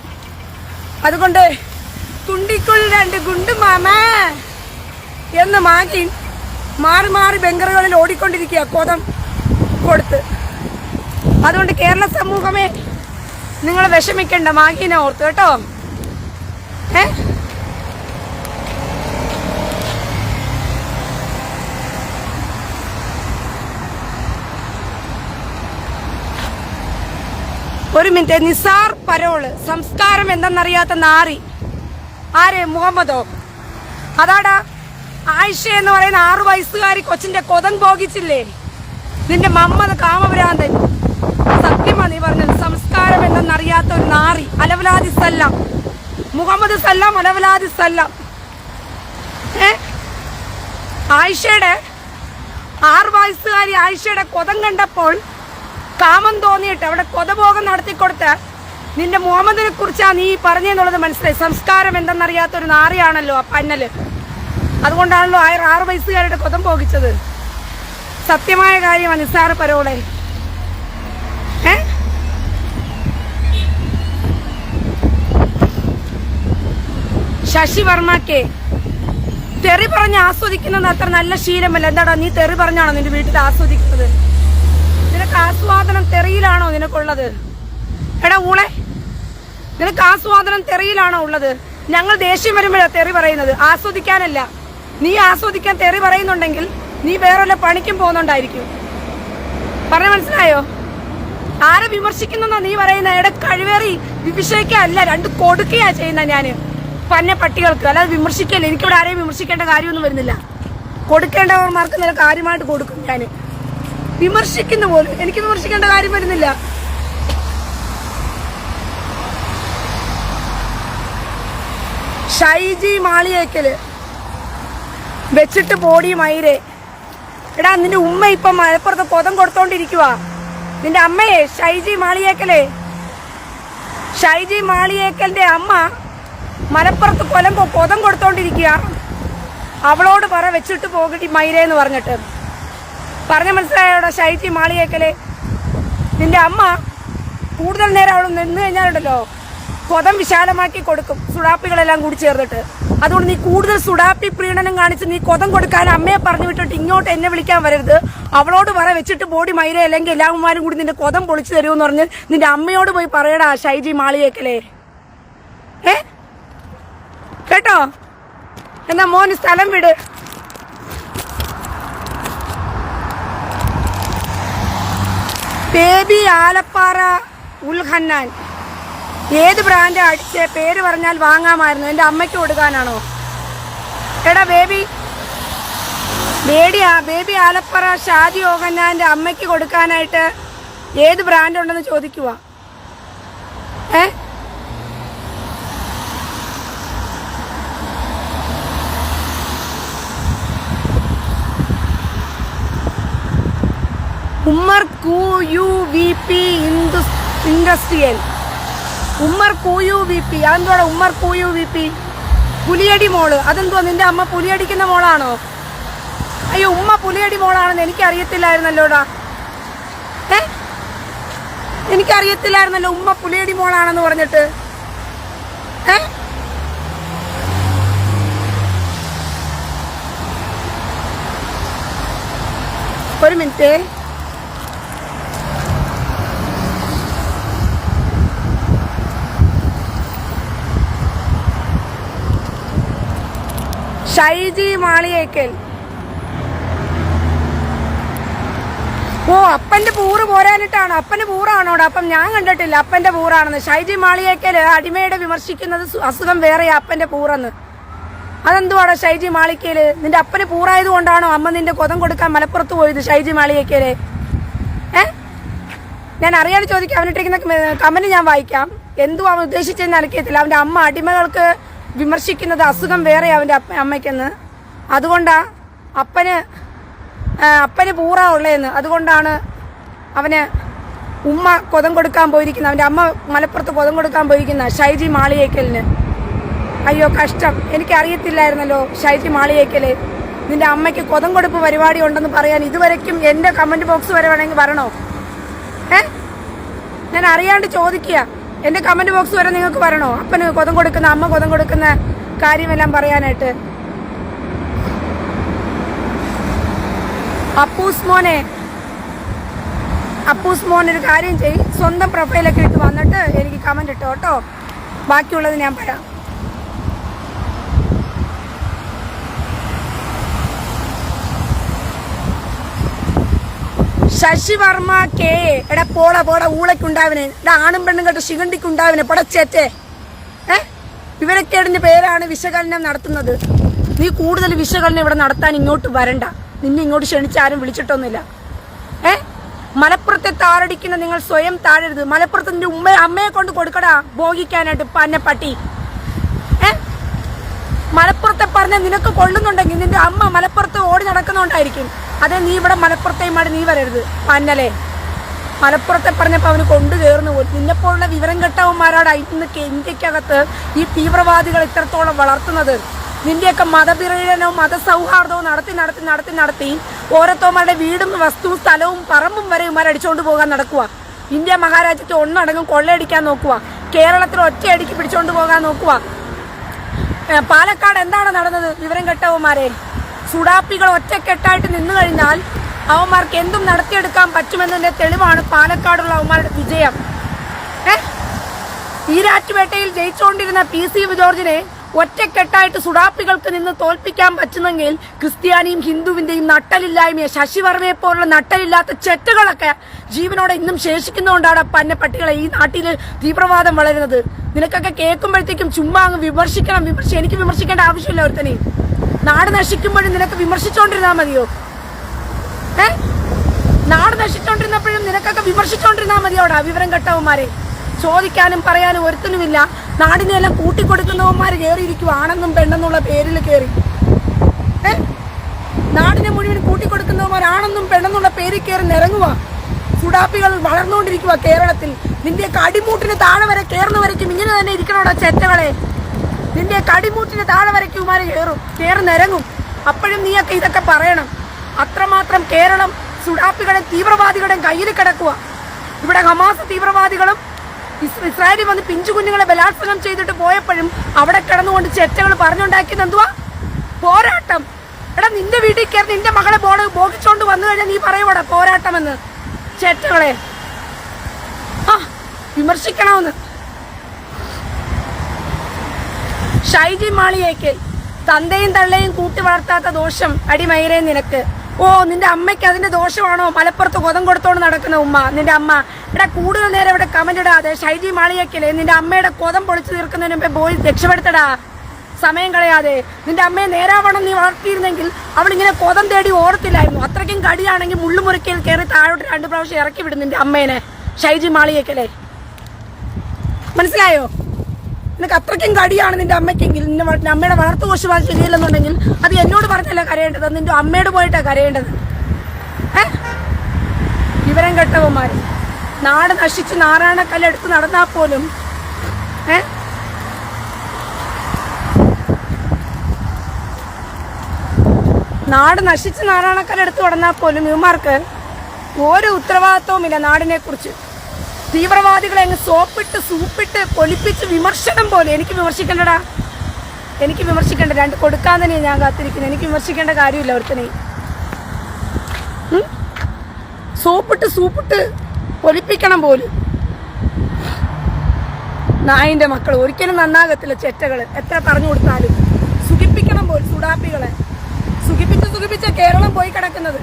അതുകൊണ്ട് തുണ്ടിക്കുള്ളിൽ 2 ഗുണ്ട് മാമ എന്ന് മാഗീൻ മാറി ബംഗറുകളിൽ ഓടിക്കൊണ്ടിരിക്കുക കൊതം കൊടുത്ത്. അതുകൊണ്ട് കേരള സമൂഹമേ നിങ്ങൾ വിഷമിക്കണ്ട, മാഗീനെ ഓർത്ത് കേട്ടോ. ഒരു മിനിറ്റ്. നിസാർ പരോള്, സംസ്കാരം എന്തെന്നറിയാത്ത നാറി. ആരെ? മുഹമ്മദോ? അതാടാ ആയിഷ എന്ന് പറയുന്ന 6 വയസ്സുകാരി കൊച്ചിന്റെ കൊതം ഭോഗിച്ചില്ലേ നിന്റെ മമ്മത് കാമഭ്രാന്തൻ. സത്യമാണ് നീ പറഞ്ഞത്. സംസ്കാരം എന്തെന്നറിയാത്ത ഒരു നാറി. അലവലാദി സല്ലാം, മുഹമ്മദ് സല്ലാം, അലവലാദി സല്ലാം. ആയിഷയുടെ 6 വയസ്സുകാരി ആയിഷയുടെ കൊതം കണ്ടപ്പോൾ കാമം തോന്നിയിട്ട് അവിടെ കൊതഭോഗം നടത്തിക്കൊടുത്ത നിന്റെ മുഹമ്മദിനെ കുറിച്ചാണ് നീ പറഞ്ഞെന്നുള്ളത് മനസ്സിലായി. സംസ്കാരം എന്തെന്നറിയാത്തൊരു നാറിയാണല്ലോ ആ പന്നല്. അതുകൊണ്ടാണല്ലോ 6 വയസ്സുകാരുടെ കൊതം ഭോഗിച്ചത്. സത്യമായ കാര്യമാണ് നിസാർ പരോളെ. ശശി വർമ്മക്ക് തെറി പറഞ്ഞ് ആസ്വദിക്കുന്നത് അത്ര നല്ല ശീലമല്ല. എന്താടാ നീ തെറി പറഞ്ഞാണോ നിന്റെ വീട്ടിൽ ആസ്വദിക്കുന്നത്? നിനക്ക് ആസ്വാദനം തെറിയിലാണോ നിനക്കുള്ളത്? എടാ ഊളെ, നിനക്ക് ആസ്വാദനം തെറിയിലാണോ ഉള്ളത്? ഞങ്ങൾ ദേഷ്യം വരുമ്പോഴാണ് തെറി പറയുന്നത്, ആസ്വദിക്കാനല്ല. നീ ആസ്വദിക്കാൻ തെറി പറയുന്നുണ്ടെങ്കിൽ നീ വേറെ പണിക്കും പോകുന്നുണ്ടായിരിക്കും. പറഞ്ഞ മനസ്സിലായോ? ആരെ വിമർശിക്കുന്ന നീ പറയുന്ന? എടാ കഴിവേറി വിമർശിക്കല്ല, 2 കൊടുക്കുകയാ ചെയ്യുന്ന ഞാന് പന്ന പട്ടികൾക്ക്, അല്ലാതെ വിമർശിക്കല്ല. എനിക്കിവിടെ ആരെയും വിമർശിക്കേണ്ട കാര്യമൊന്നും വരുന്നില്ല. കൊടുക്കേണ്ടവർമാർക്ക് നില കാര്യമായിട്ട് കൊടുക്കും ഞാൻ. വിമർശിക്കുന്ന പോലും എനിക്ക് വിമർശിക്കേണ്ട കാര്യം വരുന്നില്ല. ഷൈജി മാളിയേക്കല് വെച്ചിട്ട് പോടി മയിരെ. എടാ നിന്റെ ഉമ്മ ഇപ്പൊ മലപ്പുറത്ത് കൊതം കൊടുത്തോണ്ടിരിക്കുക. നിന്റെ അമ്മയെ ഷൈജി മാളിയേക്കലിന്റെ അമ്മ മലപ്പുറത്ത് കൊതം കൊടുത്തോണ്ടിരിക്കുക. അവളോട് പറ വെച്ചിട്ട് പോകട്ടി മയിരേന്ന് പറഞ്ഞിട്ട്. പറഞ്ഞ മനസ്സിലായോടാ ഷൈജി മാളിയേക്കലെ? നിന്റെ അമ്മ കൂടുതൽ നേരം അവൾ നിന്ന് കഴിഞ്ഞാലുണ്ടല്ലോ കൊതം വിശാലമാക്കി കൊടുക്കും, സുഡാപ്പികളെല്ലാം കൂടി ചേർന്നിട്ട്. അതുകൊണ്ട് നീ കൂടുതൽ സുഡാപ്പി പ്രീണനം കാണിച്ച് നീ കൊതം കൊടുക്കാൻ അമ്മയെ പറഞ്ഞു വിട്ടിട്ട് ഇങ്ങോട്ട് എന്നെ വിളിക്കാൻ വരരുത്. അവളോട് പറ വെച്ചിട്ട് പോടി മയിര, അല്ലെങ്കിൽ എല്ലാവന്മാരും കൂടി നിന്റെ കൊതം പൊളിച്ചു തരുമെന്ന് പറഞ്ഞ് നിന്റെ അമ്മയോട് പോയി പറയടാ ഷൈജി മാളിയേക്കലെ. കേട്ടോ? എന്നാ മോന് സ്ഥലം വിട്. ബേബി ആലപ്പാറ ഉൽഹന്നാൻ ഏത് ബ്രാൻഡാ അടിച്ചേ? പേര് പറഞ്ഞാൽ വാങ്ങാമായിരുന്നു. എൻ്റെ അമ്മയ്ക്ക് കൊടുക്കാനാണോ? എടാ ബേബി ആലപ്പാറ ഷാജി ഓഹന്നാൻ്റെ അമ്മയ്ക്ക് കൊടുക്കാനായിട്ട് ഏത് ബ്രാൻഡ് ഉണ്ടെന്ന് ചോദിക്കുക. Ummer QUVP industrial. Ummer QUVP. അതെന്തോടാ ഉമ്മർ QUVP? പുലിയടി മോള്. അതെന്തോ നിന്റെ അമ്മ പുലിയടിക്കുന്ന മോളാണോ? അയ്യോ, ഉമ്മ പുലിയടി മോളാണെന്ന് എനിക്കറിയത്തില്ലായിരുന്നല്ലോടാ. എനിക്കറിയത്തില്ലായിരുന്നല്ലോ ഉമ്മ പുലിയടി മോളാണെന്ന് പറഞ്ഞിട്ട്. ഒരു മിനിറ്റ്. ഷൈജി മാളിയേക്കൽ. ഓ, അപ്പന്റെ പൂറ് പോരാനിട്ടാണ്. അപ്പന്റെ പൂറാണോടാ? അപ്പം ഞാൻ കണ്ടിട്ടില്ല അപ്പന്റെ പൂറാണെന്ന്. ഷൈജി മാളിയേക്കല് അടിമയുടെ വിമർശിക്കുന്നത് അസുഖം വേറെയാ അപ്പന്റെ പൂറെന്ന്. അതെന്തുവാടാ ഷൈജി മാളിയേക്കല്? നിന്റെ അപ്പന് പൂറായത് കൊണ്ടാണോ അമ്മ നിന്റെ കൊതം കൊടുക്കാൻ മലപ്പുറത്ത് പോയത് ഷൈജി മാളിയേക്കല്? ഞാൻ അറിയാതെ ചോദിക്കാം. അവനിട്ടിരിക്കുന്ന കമന്റ് ഞാൻ വായിക്കാം. എന്തുവാ അവൻ ഉദ്ദേശിച്ചെന്ന് അറിയത്തില്ല. അവന്റെ അമ്മ അടിമകൾക്ക് വിമർശിക്കുന്നത് അസുഖം വേറെയാ അവന്റെ അമ്മയ്ക്കെന്ന്. അതുകൊണ്ടാ അപ്പന് പൂറാ ഉള്ളതെന്ന്. അതുകൊണ്ടാണ് അവന് ഉമ്മ കൊതം കൊടുക്കാൻ പോയിരിക്കുന്നത്. അവന്റെ അമ്മ മലപ്പുറത്ത് കൊതം കൊടുക്കാൻ പോയിരിക്കുന്ന ഷൈജി മാളിയേക്കലിന്. അയ്യോ കഷ്ടം, എനിക്കറിയത്തില്ലായിരുന്നല്ലോ ഷൈജി മാളിയേക്കല് നിന്റെ അമ്മയ്ക്ക് കൊതം കൊടുപ്പ് പരിപാടി ഉണ്ടെന്ന് പറയാൻ ഇതുവരെയ്ക്കും എന്റെ കമന്റ് ബോക്സ് വരെ വേണമെങ്കിൽ വരണോ? ഞാൻ അറിയാണ്ട് ചോദിക്കുക. എന്റെ കമന്റ് ബോക്സ് വരെ നിങ്ങൾക്ക് വരണോ? അപ്പന് കൊതം കൊടുക്കുന്ന അമ്മ കൊതം കൊടുക്കുന്ന കാര്യമെല്ലാം പറയാനായിട്ട്. അപ്പൂസ് മോൻ ഒരു കാര്യം ചെയ്യും, സ്വന്തം പ്രൊഫൈലൊക്കെ ഇട്ട് വന്നിട്ട് എനിക്ക് കമന്റ് ഇട്ടോ കേട്ടോ. ബാക്കിയുള്ളത് ഞാൻ പറയാം. ശശിവർമ്മ കെ. എടാ പോടാ ഊളക്കുണ്ടാവിനെ. എടാ ആണും പെണ്ണും കേട്ട് ശിഖണ്ഡിക്കുണ്ടാവിനെ പൊടച്ചേറ്റേ. വിവരക്കേടിന്റെ പേരാണ് വിശകലനം നടത്തുന്നത്. നീ കൂടുതൽ വിശകലനം ഇവിടെ നടത്താൻ ഇങ്ങോട്ട് വരണ്ട. നിന്നെ ഇങ്ങോട്ട് ക്ഷണിച്ച് ആരും വിളിച്ചിട്ടൊന്നുമില്ല. മലപ്പുറത്തെ താറടിക്കുന്ന നിങ്ങൾ സ്വയം താഴരുത്. മലപ്പുറത്ത് നിന്റെ അമ്മയെ കൊണ്ട് കൊടുക്കടാ ഭോഗിക്കാനായിട്ട് പന്നപ്പട്ടി. മലപ്പുറത്തെ പറഞ്ഞ നിനക്ക് കൊള്ളുന്നുണ്ടെങ്കിൽ നിന്റെ അമ്മ മലപ്പുറത്ത് ഓടി നടക്കുന്നുണ്ടായിരിക്കും. അതെ, നീ ഇവിടെ മലപ്പുറത്തേമാടി നീ വരരുത് പന്നലെ. മലപ്പുറത്തെ പറഞ്ഞപ്പോ അവന് കൊണ്ടു കയറുന്നു പോലും. നിന്നെപ്പോലുള്ള വിവരം കെട്ടവന്മാരാണ് ഇന്ന് ഇന്ത്യക്കകത്ത് ഈ തീവ്രവാദികൾ ഇത്രത്തോളം വളർത്തുന്നത്. നിന്റെയൊക്കെ മതപീഡനവും മതസൗഹാർദ്ദവും നടത്തി ഓരോരുത്തവന്മാരുടെ വീടും വസ്തുവും സ്ഥലവും പറമ്പും വരെ ഇവന്മാർ അടിച്ചുകൊണ്ട് പോകാൻ നടക്കുക. ഇന്ത്യ മഹാരാജ്യത്തെ ഒന്നടങ്കം കൊള്ളയടിക്കാൻ നോക്കുക. കേരളത്തിൽ ഒറ്റയടിക്ക് പിടിച്ചോണ്ട് പോകാൻ നോക്കുക. പാലക്കാട് എന്താണ് നടന്നത്? വിവരം കെട്ടവന്മാരെ സുഡാപ്പികൾ ഒറ്റക്കെട്ടായിട്ട് നിന്നു കഴിഞ്ഞാൽ അവന്മാർക്ക് എന്തും നടത്തിയെടുക്കാൻ പറ്റുമെന്നതിന്റെ തെളിവാണ് പാലക്കാടുള്ള അവന്മാരുടെ വിജയം. ഈരാറ്റുപേട്ടയിൽ ജയിച്ചുകൊണ്ടിരുന്ന PC ജോർജിനെ ഒറ്റക്കെട്ടായിട്ട് സുഡാപ്പികൾക്ക് നിന്ന് തോൽപ്പിക്കാൻ പറ്റുന്നെങ്കിൽ ക്രിസ്ത്യാനിയും ഹിന്ദുവിന്റെയും നട്ടലില്ലായ്മയെ ശശിവർമ്മയെ പോലുള്ള നട്ടലില്ലാത്ത ചെറ്റുകളൊക്കെ ജീവനോടെ ഇന്നും ശേഷിക്കുന്നതുകൊണ്ടാണ് പന്ന പട്ടികളെ ഈ നാട്ടിൽ തീവ്രവാദം വളരുന്നത്. നിനക്കൊക്കെ കേൾക്കുമ്പോഴത്തേക്കും ചുമ്മാ അങ്ങ് വിമർശിക്കണം. എനിക്ക് വിമർശിക്കേണ്ട ആവശ്യമില്ല. ഒരുത്തനെ നാട് നശിക്കുമ്പോഴും നിനക്ക് വിമർശിച്ചോണ്ടിരുന്നാ മതിയോ? നാട് നശിച്ചോണ്ടിരുന്നപ്പോഴും നിനക്കൊക്കെ വിമർശിച്ചോണ്ടിരുന്നാ മതിയോടാ വിവരം കെട്ടവന്മാരെ? ചോദിക്കാനും പറയാനും ഒരുത്തനുമില്ല. നാടിനെല്ലാം കൂട്ടിക്കൊടുക്കുന്നവന്മാര് കയറിയിരിക്കും ആണെന്നും പെണ്ണെന്നുള്ള പേരിൽ കയറി. നാടിനെ മുഴുവൻ കൂട്ടിക്കൊടുക്കുന്നവന്മാരാണെന്നും പെണ്ണെന്നുള്ള പേരിൽ കയറി നിറങ്ങുക. സുഡാപ്പികൾ വളർന്നുകൊണ്ടിരിക്കുക കേരളത്തിൽ. നിന്റെയൊക്കെ അടിമൂട്ടിന് താഴെ വരെ കയറുന്നവരേക്കും ഇങ്ങനെ തന്നെ ഇരിക്കണോടാ ചെറ്റകളെ. നിന്റെയൊക്കെ അടിമൂട്ടിന് താഴെ വരയ്ക്കും ഇവന്മാര് കയറി നിരങ്ങും. അപ്പോഴും നീയൊക്കെ ഇതൊക്കെ പറയണം. അത്രമാത്രം കേരളം സുഡാപ്പികളുടെ തീവ്രവാദികളുടെയും കയ്യിൽ കിടക്കുക. ഇവിടെ ഹമാസ് തീവ്രവാദികളും ഇസ്രായേലിൽ വന്ന് പിഞ്ചു കുഞ്ഞുങ്ങളെ ബലാത്സംഗം ചെയ്തിട്ട് പോയപ്പോഴും അവിടെ കിടന്നുകൊണ്ട് ചെറ്റകൾ പറഞ്ഞുണ്ടാക്കിയത് എന്തുവാ? പോരാട്ടം. എടാ നിന്റെ വീട്ടിൽ കയറി നിന്റെ മകളെ ഭോഗിച്ചോണ്ട് വന്നു കഴിഞ്ഞാൽ നീ പറയുവാടാ പോരാട്ടമെന്ന്? ചെറ്റകളെ വിമർശിക്കണമെന്ന്. ഷൈജി മാളിയേക്കൽ. തന്തയും തള്ളയും കൂട്ടി വളർത്താത്ത ദോഷം അടിമയിലേ നിനക്ക്. ഓ, നിന്റെ അമ്മയ്ക്ക് അതിന്റെ ദോഷമാണോ മലപ്പുറത്ത് കൊതം കൊടുത്തോണ്ട് നടക്കുന്ന ഉമ്മ നിന്റെ അമ്മ? എടാ കൂടുതൽ നേരം ഇവിടെ കമന്റ് ഇടാതെ ഷൈജി മാളിയേക്കല് നിന്റെ അമ്മയുടെ കൊതം പൊളിച്ചു തീർക്കുന്നതിന് മുമ്പേ പോയി രക്ഷപ്പെടുത്തടാ. സമയം കളയാതെ. നിന്റെ അമ്മയെ നേരാവണ്ണം നീ വളർത്തിയിരുന്നെങ്കിൽ അവളിങ്ങനെ കൊതം തേടി ഓടത്തില്ലായിരുന്നു. അത്രയ്ക്കും കടിയാണെങ്കിൽ മുള്ളുമുറിക്കയിൽ കയറി താഴോട്ട് 2 പ്രാവശ്യം ഇറക്കി വിടും നിന്റെ അമ്മേനെ ഷൈജി മാളിയേക്കലെ. മനസ്സിലായോ? നിനക്ക് അത്രയ്ക്കും കടിയാണ് നിന്റെ അമ്മയ്ക്കെങ്കിൽ, നിന്റെ അമ്മയുടെ വളർത്തുകോശമാണ് ശരിയല്ലെന്നുണ്ടെങ്കിൽ അത് എന്നോട് പറഞ്ഞല്ല കരയേണ്ടത്, നിന്റെ അമ്മയോട് പോയിട്ടാണ് കരയേണ്ടത്. വിവരം കെട്ടവന്മാർ. നാട് നശിച്ച് നാരായണക്കല്ലെടുത്ത് നടന്നാൽ പോലും നാട് നശിച്ച് നാരായണക്കല്ലെടുത്ത് നടന്നാൽ പോലും ഇവന്മാർക്ക് ഒരു ഉത്തരവാദിത്വവുമില്ല നാടിനെ കുറിച്ച്. തീവ്രവാദികളെ അങ്ങ് സൂപ്പിട്ട് പൊലിപ്പിച്ച് വിമർശനം പോലെ. എനിക്ക് വിമർശിക്കേണ്ടടാ, എനിക്ക് വിമർശിക്കേണ്ട. രണ്ട് കൊടുക്കാൻ തന്നെയാണ് ഞാൻ കാത്തിരിക്കുന്നത്. എനിക്ക് വിമർശിക്കേണ്ട കാര്യമില്ല. ഒരുത്തനെ സൂപ്പിട്ട് പൊലിപ്പിക്കണം പോലും. നായിന്റെ മക്കൾ ഒരിക്കലും നന്നാകത്തില്ല. ചെറ്റകൾ എത്ര പറഞ്ഞു കൊടുത്താലും സുഖിപ്പിക്കണം പോലും. സുഡാപ്പികളെ സുഖിപ്പിച്ച കേരളം പോയി കിടക്കുന്നത്.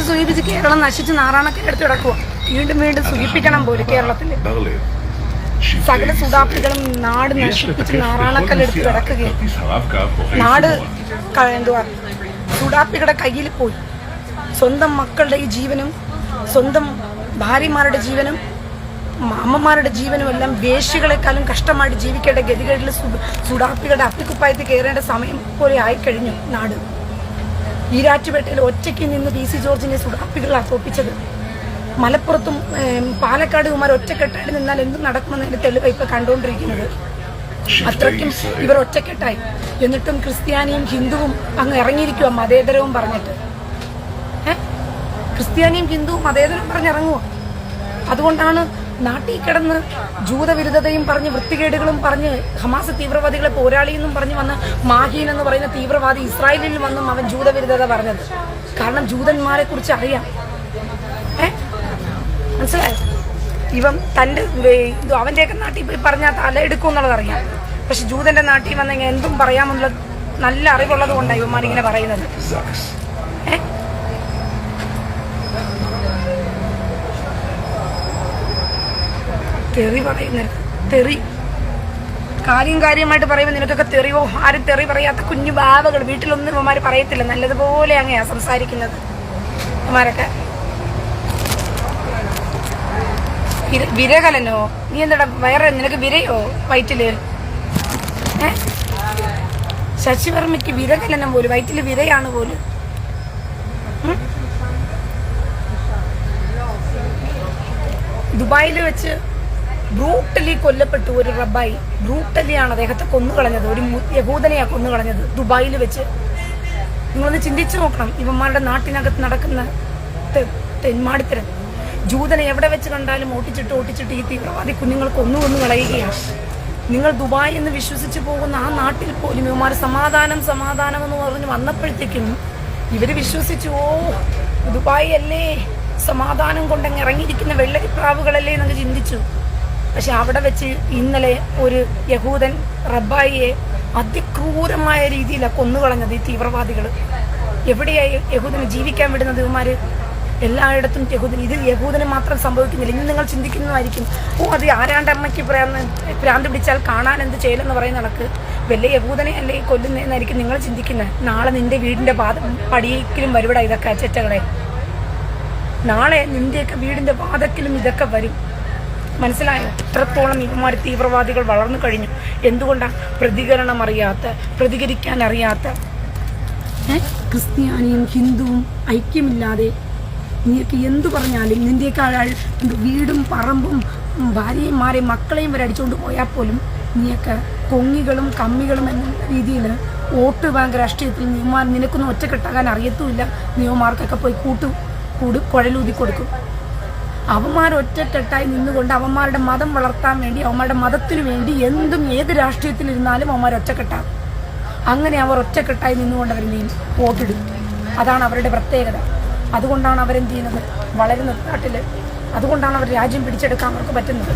സുഖിപ്പിച്ച് കേരളം നശിച്ച് നാറാണക്കെടുത്ത് കിടക്കുക. വീണ്ടും സുഖിപ്പിക്കണം പോലും കേരളത്തില്. സകല സുഡാപ്പികളും നാട് നശിപ്പിച്ച് നാറാണക്കല്ലെടുത്ത് കിടക്കുകയും നാട് എന്തുവാ സുഡാപ്പികളുടെ കയ്യിൽ പോയി. സ്വന്തം മക്കളുടെ ഈ ജീവനും സ്വന്തം ഭാര്യമാരുടെ ജീവനും അമ്മമാരുടെ ജീവനും എല്ലാം വേശ്യകളെക്കാളും കഷ്ടമായിട്ട് ജീവിക്കേണ്ട ഗതികളിൽ സുഡാപ്പികളുടെ അപ്പിക്കുപ്പായത്തിൽ കയറേണ്ട സമയം പോലെ ആയിക്കഴിഞ്ഞു നാട്. ഈരാറ്റുപേട്ടയിൽ ഒറ്റയ്ക്ക് നിന്ന് PC ജോർജിനെ സുഡാപ്പികളാണ് തോപ്പിച്ചത്. മലപ്പുറത്തും പാലക്കാട് കുമാർ ഒറ്റക്കെട്ടായിട്ട് നിന്നാൽ എന്ത് നടക്കുമെന്നതിന്റെ തെളിവ് ഇപ്പൊ കണ്ടുകൊണ്ടിരിക്കുന്നത്. അത്രയ്ക്കും ഇവർ ഒറ്റക്കെട്ടായി. എന്നിട്ടും ക്രിസ്ത്യാനിയും ഹിന്ദുവും അങ്ങ് ഇറങ്ങിയിരിക്കുക മതേതരവും പറഞ്ഞിട്ട്. ക്രിസ്ത്യാനിയും ഹിന്ദുവും മതേതരവും പറഞ്ഞിറങ്ങുക. അതുകൊണ്ടാണ് നാട്ടിൽ കിടന്ന് ജൂതവിരുദ്ധതയും പറഞ്ഞ് വൃത്തികേടുകളും പറഞ്ഞ് ഹമാസ് തീവ്രവാദികളെ പോരാളിയെന്നും പറഞ്ഞ് വന്ന് മാഹീൻ എന്ന് പറയുന്ന തീവ്രവാദി ഇസ്രായേലിൽ വന്നും അവൻ ജൂതവിരുദ്ധത പറഞ്ഞത്. കാരണം ജൂതന്മാരെ കുറിച്ച് അറിയാം. മനസ്സിലായോ? ഇവൻ തൻ്റെ അവൻ്റെയൊക്കെ നാട്ടിൽ പോയി പറഞ്ഞാൽ തല എടുക്കും എന്നുള്ളതറിയാം. പക്ഷെ ജൂതന്റെ നാട്ടിൽ വന്നെങ്കിൽ എന്തും പറയാമെന്നുള്ള നല്ല അറിവുള്ളത് കൊണ്ടാണ് ഇവന്മാരിങ്ങനെ പറയുന്നത്. തെറി പറയുന്നത് തെറി കാര്യമായിട്ട് പറയുമ്പോൾ നിനക്കൊക്കെ തെറിയോ? ആരും തെറി പറയാത്ത കുഞ്ഞു ബാവകൾ വീട്ടിലൊന്നും ഇവന്മാർ പറയത്തില്ല. നല്ലതുപോലെ അങ്ങനെയാ സംസാരിക്കുന്നത് ഇവന്മാരൊക്കെ. വിരകലനോ? നീ എന്താ വേറെ നിനക്ക് വിരയോ വയറ്റില്? ശശിവർമ്മയ്ക്ക് വിരകലനം പോലും, വയറ്റില് വിരയാണ് പോലും. ദുബായിൽ വെച്ച് ബ്രൂട്ടലി കൊല്ലപ്പെട്ടു ഒരു റബ്ബായി. ബ്രൂട്ടലിയാണ് അദ്ദേഹത്തെ കൊന്നുകളഞ്ഞത്. ഒരു യഹൂദനെയാണ് കൊന്നുകളഞ്ഞത് ദുബായിൽ വെച്ച്. നിങ്ങളൊന്ന് ചിന്തിച്ചു നോക്കണം. ഇവന്മാരുടെ നാട്ടിനകത്ത് നടക്കുന്ന തെന്മാടിത്തരം. ജൂതനെ എവിടെ വെച്ച് കണ്ടാലും ഓട്ടിച്ചിട്ട് ഈ തീവ്രവാദി കുഞ്ഞുങ്ങൾക്ക് ഒന്നു കളയുകയാണ്. നിങ്ങൾ ദുബായ് എന്ന് വിശ്വസിച്ച് പോകുന്ന ആ നാട്ടിൽ പോലും ഇവന്മാർ സമാധാനം എന്ന് പറഞ്ഞ് വന്നപ്പോഴത്തേക്കും ഇവര് വിശ്വസിച്ചു, ഓ ദുബായ് അല്ലേ, സമാധാനം കൊണ്ടങ്ങ് ഇറങ്ങിയിരിക്കുന്ന വെള്ളരിപ്രാവുകളല്ലേ എന്നൊക്കെ ചിന്തിച്ചു. പക്ഷെ അവിടെ വെച്ച് ഇന്നലെ ഒരു യഹൂദൻ റബ്ബായിയെ അതിക്രൂരമായ രീതിയിലാണ് കൊന്നുകളഞ്ഞത് ഈ തീവ്രവാദികൾ. എവിടെയായി യഹൂദന് ജീവിക്കാൻ വിടുന്നത് ഇവന്മാര്? എല്ലായിടത്തും ഇത് യഹൂദന് മാത്രം സംഭവിക്കുന്നില്ല. ഇന്ന് നിങ്ങൾ ചിന്തിക്കുന്നതായിരിക്കും, ഓ അത് ആരാണ്ടമ്മയ്ക്ക് ഭ്രാന്ത് പിടിച്ചാൽ കാണാൻ എന്ത് ചെയ്യലെന്ന് പറയുന്ന കണക്ക് വല്ല യഹൂദനെ അല്ലേ കൊല്ലുന്നതെന്നായിരിക്കും നിങ്ങൾ ചിന്തിക്കുന്നത്. നാളെ നിന്റെ വീടിന്റെ പടിയിലും വരുവിട ഇതൊക്കെ ചെറ്റകളെ. നാളെ നിന്റെയൊക്കെ വീടിന്റെ വാതക്കിലും ഇതൊക്കെ വരും. മനസ്സിലായോ? എത്രത്തോളം ഇവന്മാർ തീവ്രവാദികൾ വളർന്നു കഴിഞ്ഞു. എന്തുകൊണ്ടാണ്? പ്രതികരിക്കാൻ അറിയാത്ത ക്രിസ്ത്യാനിയും ഹിന്ദുവും ഐക്യമില്ലാതെ നീക്ക് എന്തു പറഞ്ഞാലും നിന്റെയൊക്കെ വീടും പറമ്പും ഭാര്യമാരെയും മക്കളെയും വരെ അടിച്ചുകൊണ്ട് പോയാൽ പോലും നീയൊക്കെ കൊങ്ങികളും കമ്മികളും എന്ന രീതിയിൽ വോട്ട് ബാങ്ക് രാഷ്ട്രീയത്തിൽ നിനക്കൊന്നും ഒറ്റക്കെട്ടാകാൻ അറിയത്തുമില്ല. നിയമമാർക്കൊക്കെ പോയി കുഴലൂതി കൊടുക്കും. അവന്മാർ ഒറ്റക്കെട്ടായി നിന്നുകൊണ്ട് അവന്മാരുടെ മതം വളർത്താൻ വേണ്ടി, അവന്മാരുടെ മതത്തിനു വേണ്ടി എന്തും ഏത് രാഷ്ട്രീയത്തിലിരുന്നാലും അവന്മാർ ഒറ്റക്കെട്ടാകും. അങ്ങനെ അവർ ഒറ്റക്കെട്ടായി നിന്നുകൊണ്ട് അവർ വോട്ടിടും. അതാണ് അവരുടെ പ്രത്യേകത. അതുകൊണ്ടാണ് അവരെന്ത് ചെയ്യുന്നത്? വളരുന്ന നാട്ടിൽ. അതുകൊണ്ടാണ് അവർ രാജ്യം പിടിച്ചെടുക്കാൻ അവർക്ക് പറ്റുന്നത്.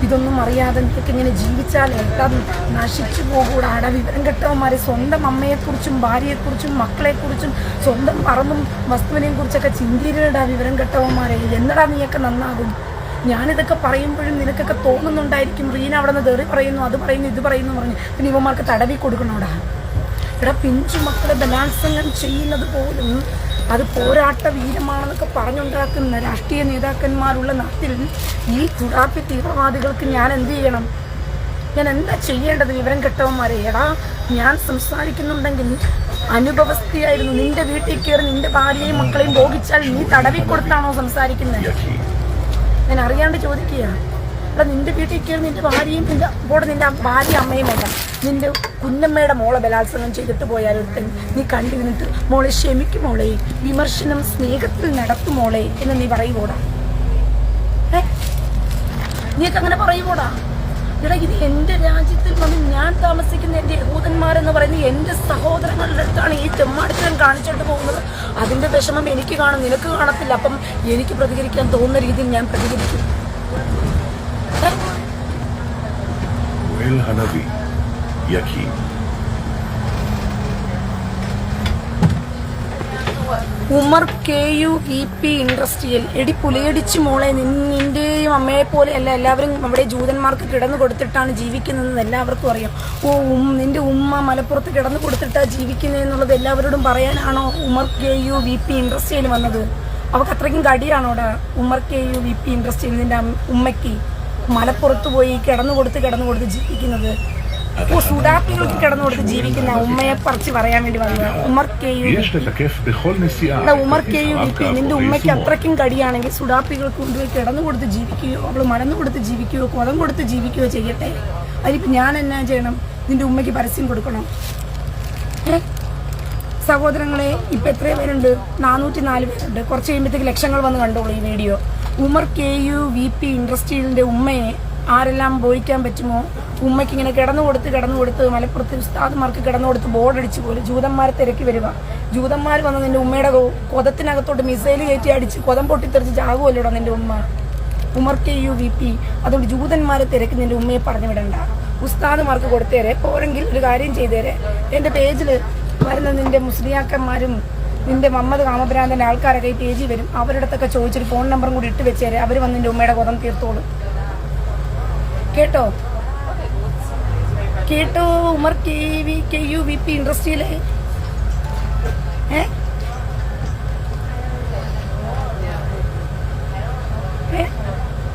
ഇതൊന്നും അറിയാതെ നിനക്ക് ഇങ്ങനെ ജീവിച്ചാൽ എല്ലാം നശിച്ചു പോകൂടാ. വിവരം കെട്ടവന്മാർ സ്വന്തം അമ്മയെക്കുറിച്ചും ഭാര്യയെക്കുറിച്ചും മക്കളെക്കുറിച്ചും സ്വന്തം പറമ്പും വസ്തുവിനെയും കുറിച്ചൊക്കെ ചിന്തിരിടാ വിവരം കെട്ടവന്മാരെ. എന്നടാ നീയൊക്കെ നന്നാകും? ഞാനിതൊക്കെ പറയുമ്പോഴും നിനക്കൊക്കെ തോന്നുന്നുണ്ടായിരിക്കും, റീന അവിടെ നിന്ന് തെറി പറയുന്നു, അത് പറയുന്നു, ഇത് പറയുന്നു പറഞ്ഞു. പിന്നെ ഇവന്മാർക്ക് തടവി കൊടുക്കണോടാ. ഇവിടെ പിഞ്ചു മക്കളെ ബലാത്സംഗം ചെയ്യുന്നത് പോലും അത് പോരാട്ട വീരമാണെന്നൊക്കെ പറഞ്ഞുണ്ടാക്കുന്ന രാഷ്ട്രീയ നേതാക്കന്മാരുള്ള നാട്ടിൽ ഈ തുടാപ്പി തീവ്രവാദികൾക്ക് ഞാൻ എന്ത് ചെയ്യണം? ഞാൻ എന്താ ചെയ്യേണ്ടത്? വിവരം കെട്ടവന്മാരെ, എടാ ഞാൻ സംസാരിക്കുന്നുണ്ടെങ്കിൽ അനുഭവസ്ഥയായിരുന്നു. നിന്റെ വീട്ടിൽ കയറി നിന്റെ ഭാര്യയും മക്കളെയും ഭോഗിച്ചാൽ നീ തടവി കൊടുത്താണോ സംസാരിക്കുന്നത്? ഞാൻ അറിയാണ്ട് ചോദിക്കുകയാണ്. എടാ നിന്റെ വീട്ടിൽ കയറി നിന്റെ ഭാര്യയും നിന്റെ ഭാര്യ അമ്മയും വേണ്ട, നിന്റെ കുഞ്ഞമ്മയുടെ മോളെ ബലാത്സംഗം ചെയ്തിട്ട് പോയാലൊരുത്തൻ നീ കണ്ടു നിന്നിട്ട് മോളെ ക്ഷമിക്കും മോളെ, വിമർശനം സ്നേഹത്തിൽ നടത്തും മോളെ എന്ന് നീ പറയുകൂടാ? നീയൊക്കെ അങ്ങനെ പറയുകൂടാ? എടാ ഇത് എൻ്റെ രാജ്യത്തിൽ വന്ന് ഞാൻ താമസിക്കുന്ന എൻ്റെ യഹൂദന്മാരെന്ന് പറയുന്നത് എൻ്റെ സഹോദരങ്ങളുടെ അടുത്താണ് ഈ തെമ്മാടിത്തരം കാണിച്ചിട്ട് പോകുന്നത്. അതിൻ്റെ വിഷമം എനിക്ക് കാണും, നിനക്ക് കാണത്തില്ല. അപ്പം എനിക്ക് പ്രതികരിക്കാൻ തോന്നുന്ന രീതിയിൽ ഞാൻ പ്രതികരിക്കും. Umar KUVP industrial. എടി പുലയടിച്ച് മോളെ, നിന്റെയും അമ്മയെ പോലെ അല്ല എല്ലാവരും അവിടെ ജൂതന്മാർക്ക് കിടന്നു കൊടുത്തിട്ടാണ് ജീവിക്കുന്നതെന്ന് എല്ലാവർക്കും അറിയാം. നിന്റെ ഉമ്മ മലപ്പുറത്ത് കിടന്നു കൊടുത്തിട്ടാണ് ജീവിക്കുന്നതെന്നുള്ളത് എല്ലാവരോടും പറയാനാണോ ഉമർ KUVP ഇൻഡസ്ട്രിയൽ വന്നത്? അവർക്ക് അത്രയ്ക്കും കടിയാണോടാ ഉമർ KUVP ഇൻഡസ്ട്രിയൽ നിന്റെ ഉമ്മയ്ക്ക് മലപ്പുറത്ത് പോയി കിടന്നു കൊടുത്ത് ജീവിക്കുന്നത്? സുഡാപ്പികൾക്ക് കിടന്നു കൊടുത്ത് ജീവിക്കുന്ന ഉമ്മയെ പറിച്ച് പറയാൻ വേണ്ടി വന്നത് ഉമർ KUVP. നിന്റെ ഉമ്മയ്ക്ക് അത്രയ്ക്കും കടിയാണെങ്കിൽ സുഡാപ്പികൾക്ക് കൊണ്ടുപോയി കിടന്നു കൊടുത്ത് ജീവിക്കുകയോ അവൾ മടന്നു കൊടുത്ത് ജീവിക്കുകയോ കുളം കൊടുത്ത് ജീവിക്കുകയോ ചെയ്യട്ടെ. അതിനിപ്പോൾ ഞാൻ എന്നാ ചെയ്യണം? നിന്റെ ഉമ്മയ്ക്ക് പരസ്യം കൊടുക്കണം? സഹോദരങ്ങളെ, ഇപ്പം എത്ര പേരുണ്ട്? 404 പേരുണ്ട്. കുറച്ച് കഴിയുമ്പോഴത്തേക്ക് ലക്ഷങ്ങൾ വന്ന് കണ്ടോളൂ ഈ വീഡിയോ. ഉമർ KUVP ഇൻഡസ്ട്രിയിലിൻ്റെ ഉമ്മയെ ആരെല്ലാം ബോധിക്കാൻ പറ്റുമോ? ഉമ്മയ്ക്ക് ഇങ്ങനെ കിടന്നു കൊടുത്ത് മലപ്പുറത്ത് ഉസ്താദ്മാർക്ക് കിടന്നു കൊടുത്ത് ബോർഡടിച്ച് പോലെ ജൂതന്മാരെ തിരക്കി വരിക. ജൂതന്മാർ വന്ന് നിന്റെ ഉമ്മയുടെ കൊതത്തിനകത്തോട്ട് മിസൈൽ കയറ്റി അടിച്ച് കൊതം പൊട്ടിത്തെറിച്ച് ചാകുമല്ലോടാ നിന്റെ ഉമ്മ. ഉമർ KUVP. അതുകൊണ്ട് ജൂതന്മാരെ തിരക്കി നിന്റെ ഉമ്മയെ പറഞ്ഞു വിടണ്ട. ഉസ്താദ്മാർക്ക് കൊടുത്തേരെ, പോരെങ്കിൽ ഒരു കാര്യം ചെയ്തേരെ. എൻ്റെ പേജിൽ വരുന്ന നിന്റെ മുസ്ലിയാക്കന്മാരും നിന്റെ മമ്മദ് കാമഭ്രാന്തൻ്റെ ആൾക്കാരൊക്കെ ഈ പേജിൽ വരും. അവരുടെ അടുത്തൊക്കെ ചോദിച്ചൊരു ഫോൺ നമ്പറും കൂടി ഇട്ട് വെച്ചേരെ. അവർ വന്ന് നിന്റെ ഉമ്മയുടെ കൊതം തീർത്തോളും. കേട്ടോ ഉമർ KUVP ഇൻഡസ്ട്രിയിലെ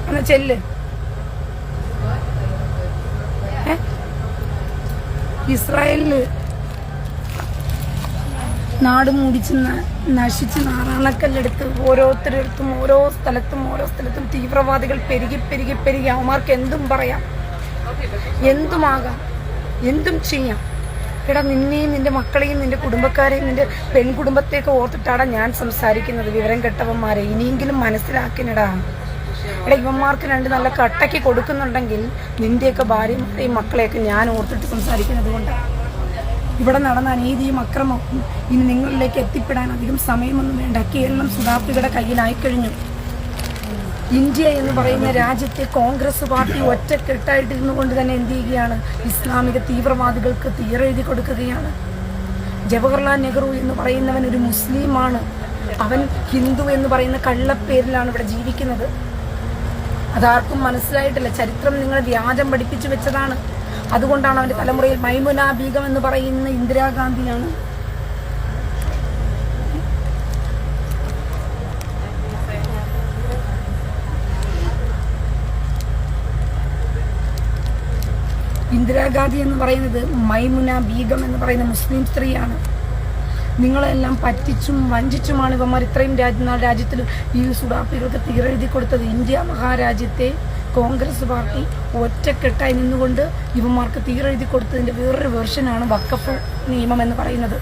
എന്നാ ചെല്ല്. ഇസ്രായേലില് നാട് മുടിച്ച് നശിച്ച് നാറാണക്കല്ലെടുത്ത് ഓരോരുത്തരടുത്തും ഓരോ സ്ഥലത്തും തീവ്രവാദികൾ പെരുകി അവന്മാർക്ക് എന്തും പറയാം, എന്തുമാകാം, എന്തും ചെയ്യാം. എടാ നിന്നെയും നിന്റെ മക്കളെയും നിന്റെ കുടുംബക്കാരെയും നിന്റെ പെൺകുടുംബത്തെയൊക്കെ ഓർത്തിട്ടാണ് ഞാൻ സംസാരിക്കുന്നത്. വിവരം കെട്ടവന്മാരെ ഇനിയെങ്കിലും മനസ്സിലാക്കിനടാ. എടാ ഇവന്മാർക്ക് രണ്ട് നല്ല കട്ടയ്ക്ക് കൊടുക്കുന്നുണ്ടെങ്കിൽ നിന്റെയൊക്കെ ഭാര്യമാരെയും മക്കളെയൊക്കെ ഞാൻ ഓർത്തിട്ട് സംസാരിക്കുന്നത് കൊണ്ടാണ്. ഇവിടെ നടന്ന അനീതിയും അക്രമവും ഇനി നിങ്ങളിലേക്ക് എത്തിപ്പെടാൻ അധികം സമയമൊന്നും വേണ്ട. കേരളം സുഡാപ്പികളുടെ കയ്യിലായിക്കഴിഞ്ഞു. ഇന്ത്യ എന്ന് പറയുന്ന രാജ്യത്തെ കോൺഗ്രസ് പാർട്ടി ഒറ്റക്കെട്ടായിട്ടിരുന്നു കൊണ്ട് തന്നെ എന്ത് ചെയ്യുകയാണ്? ഇസ്ലാമിക തീവ്രവാദികൾക്ക് തീരെഴുതി കൊടുക്കുകയാണ്. ജവഹർലാൽ നെഹ്റു എന്ന് പറയുന്നവൻ ഒരു മുസ്ലിമാണ്. അവൻ ഹിന്ദു എന്ന് പറയുന്ന കള്ളപ്പേരിലാണ് ഇവിടെ ജീവിക്കുന്നത്. അതാർക്കും മനസ്സിലായിട്ടില്ല. ചരിത്രം നിങ്ങൾ വ്യാജം പഠിപ്പിച്ചു വെച്ചതാണ്. അതുകൊണ്ടാണ് അവൻ്റെ തലമുറയിൽ മൈമുന ബീഗം എന്ന് പറയുന്ന ഇന്ദിരാഗാന്ധിയാണ്. ഇന്ദിരാഗാന്ധി എന്ന് പറയുന്നത് മൈമുന ബീഗം എന്ന് പറയുന്ന മുസ്ലിം സ്ത്രീയാണ്. നിങ്ങളെല്ലാം പറ്റിച്ചും വഞ്ചിച്ചുമാണ് ഇവന്മാർ ഇത്രയും രാജ്യത്തിൽ ഈ സുഡാപ്പികൾക്ക് തീരെഴുതി കൊടുത്തത്. ഇന്ത്യ മഹാരാജ്യത്തെ കോൺഗ്രസ് പാർട്ടി ഒറ്റക്കെട്ടായി നിന്നുകൊണ്ട് ഇവന്മാർക്ക് തീരെഴുതി കൊടുത്തതിൻ്റെ വേറൊരു വെർഷനാണ് വഖഫ് നിയമം എന്ന് പറയുന്നത്.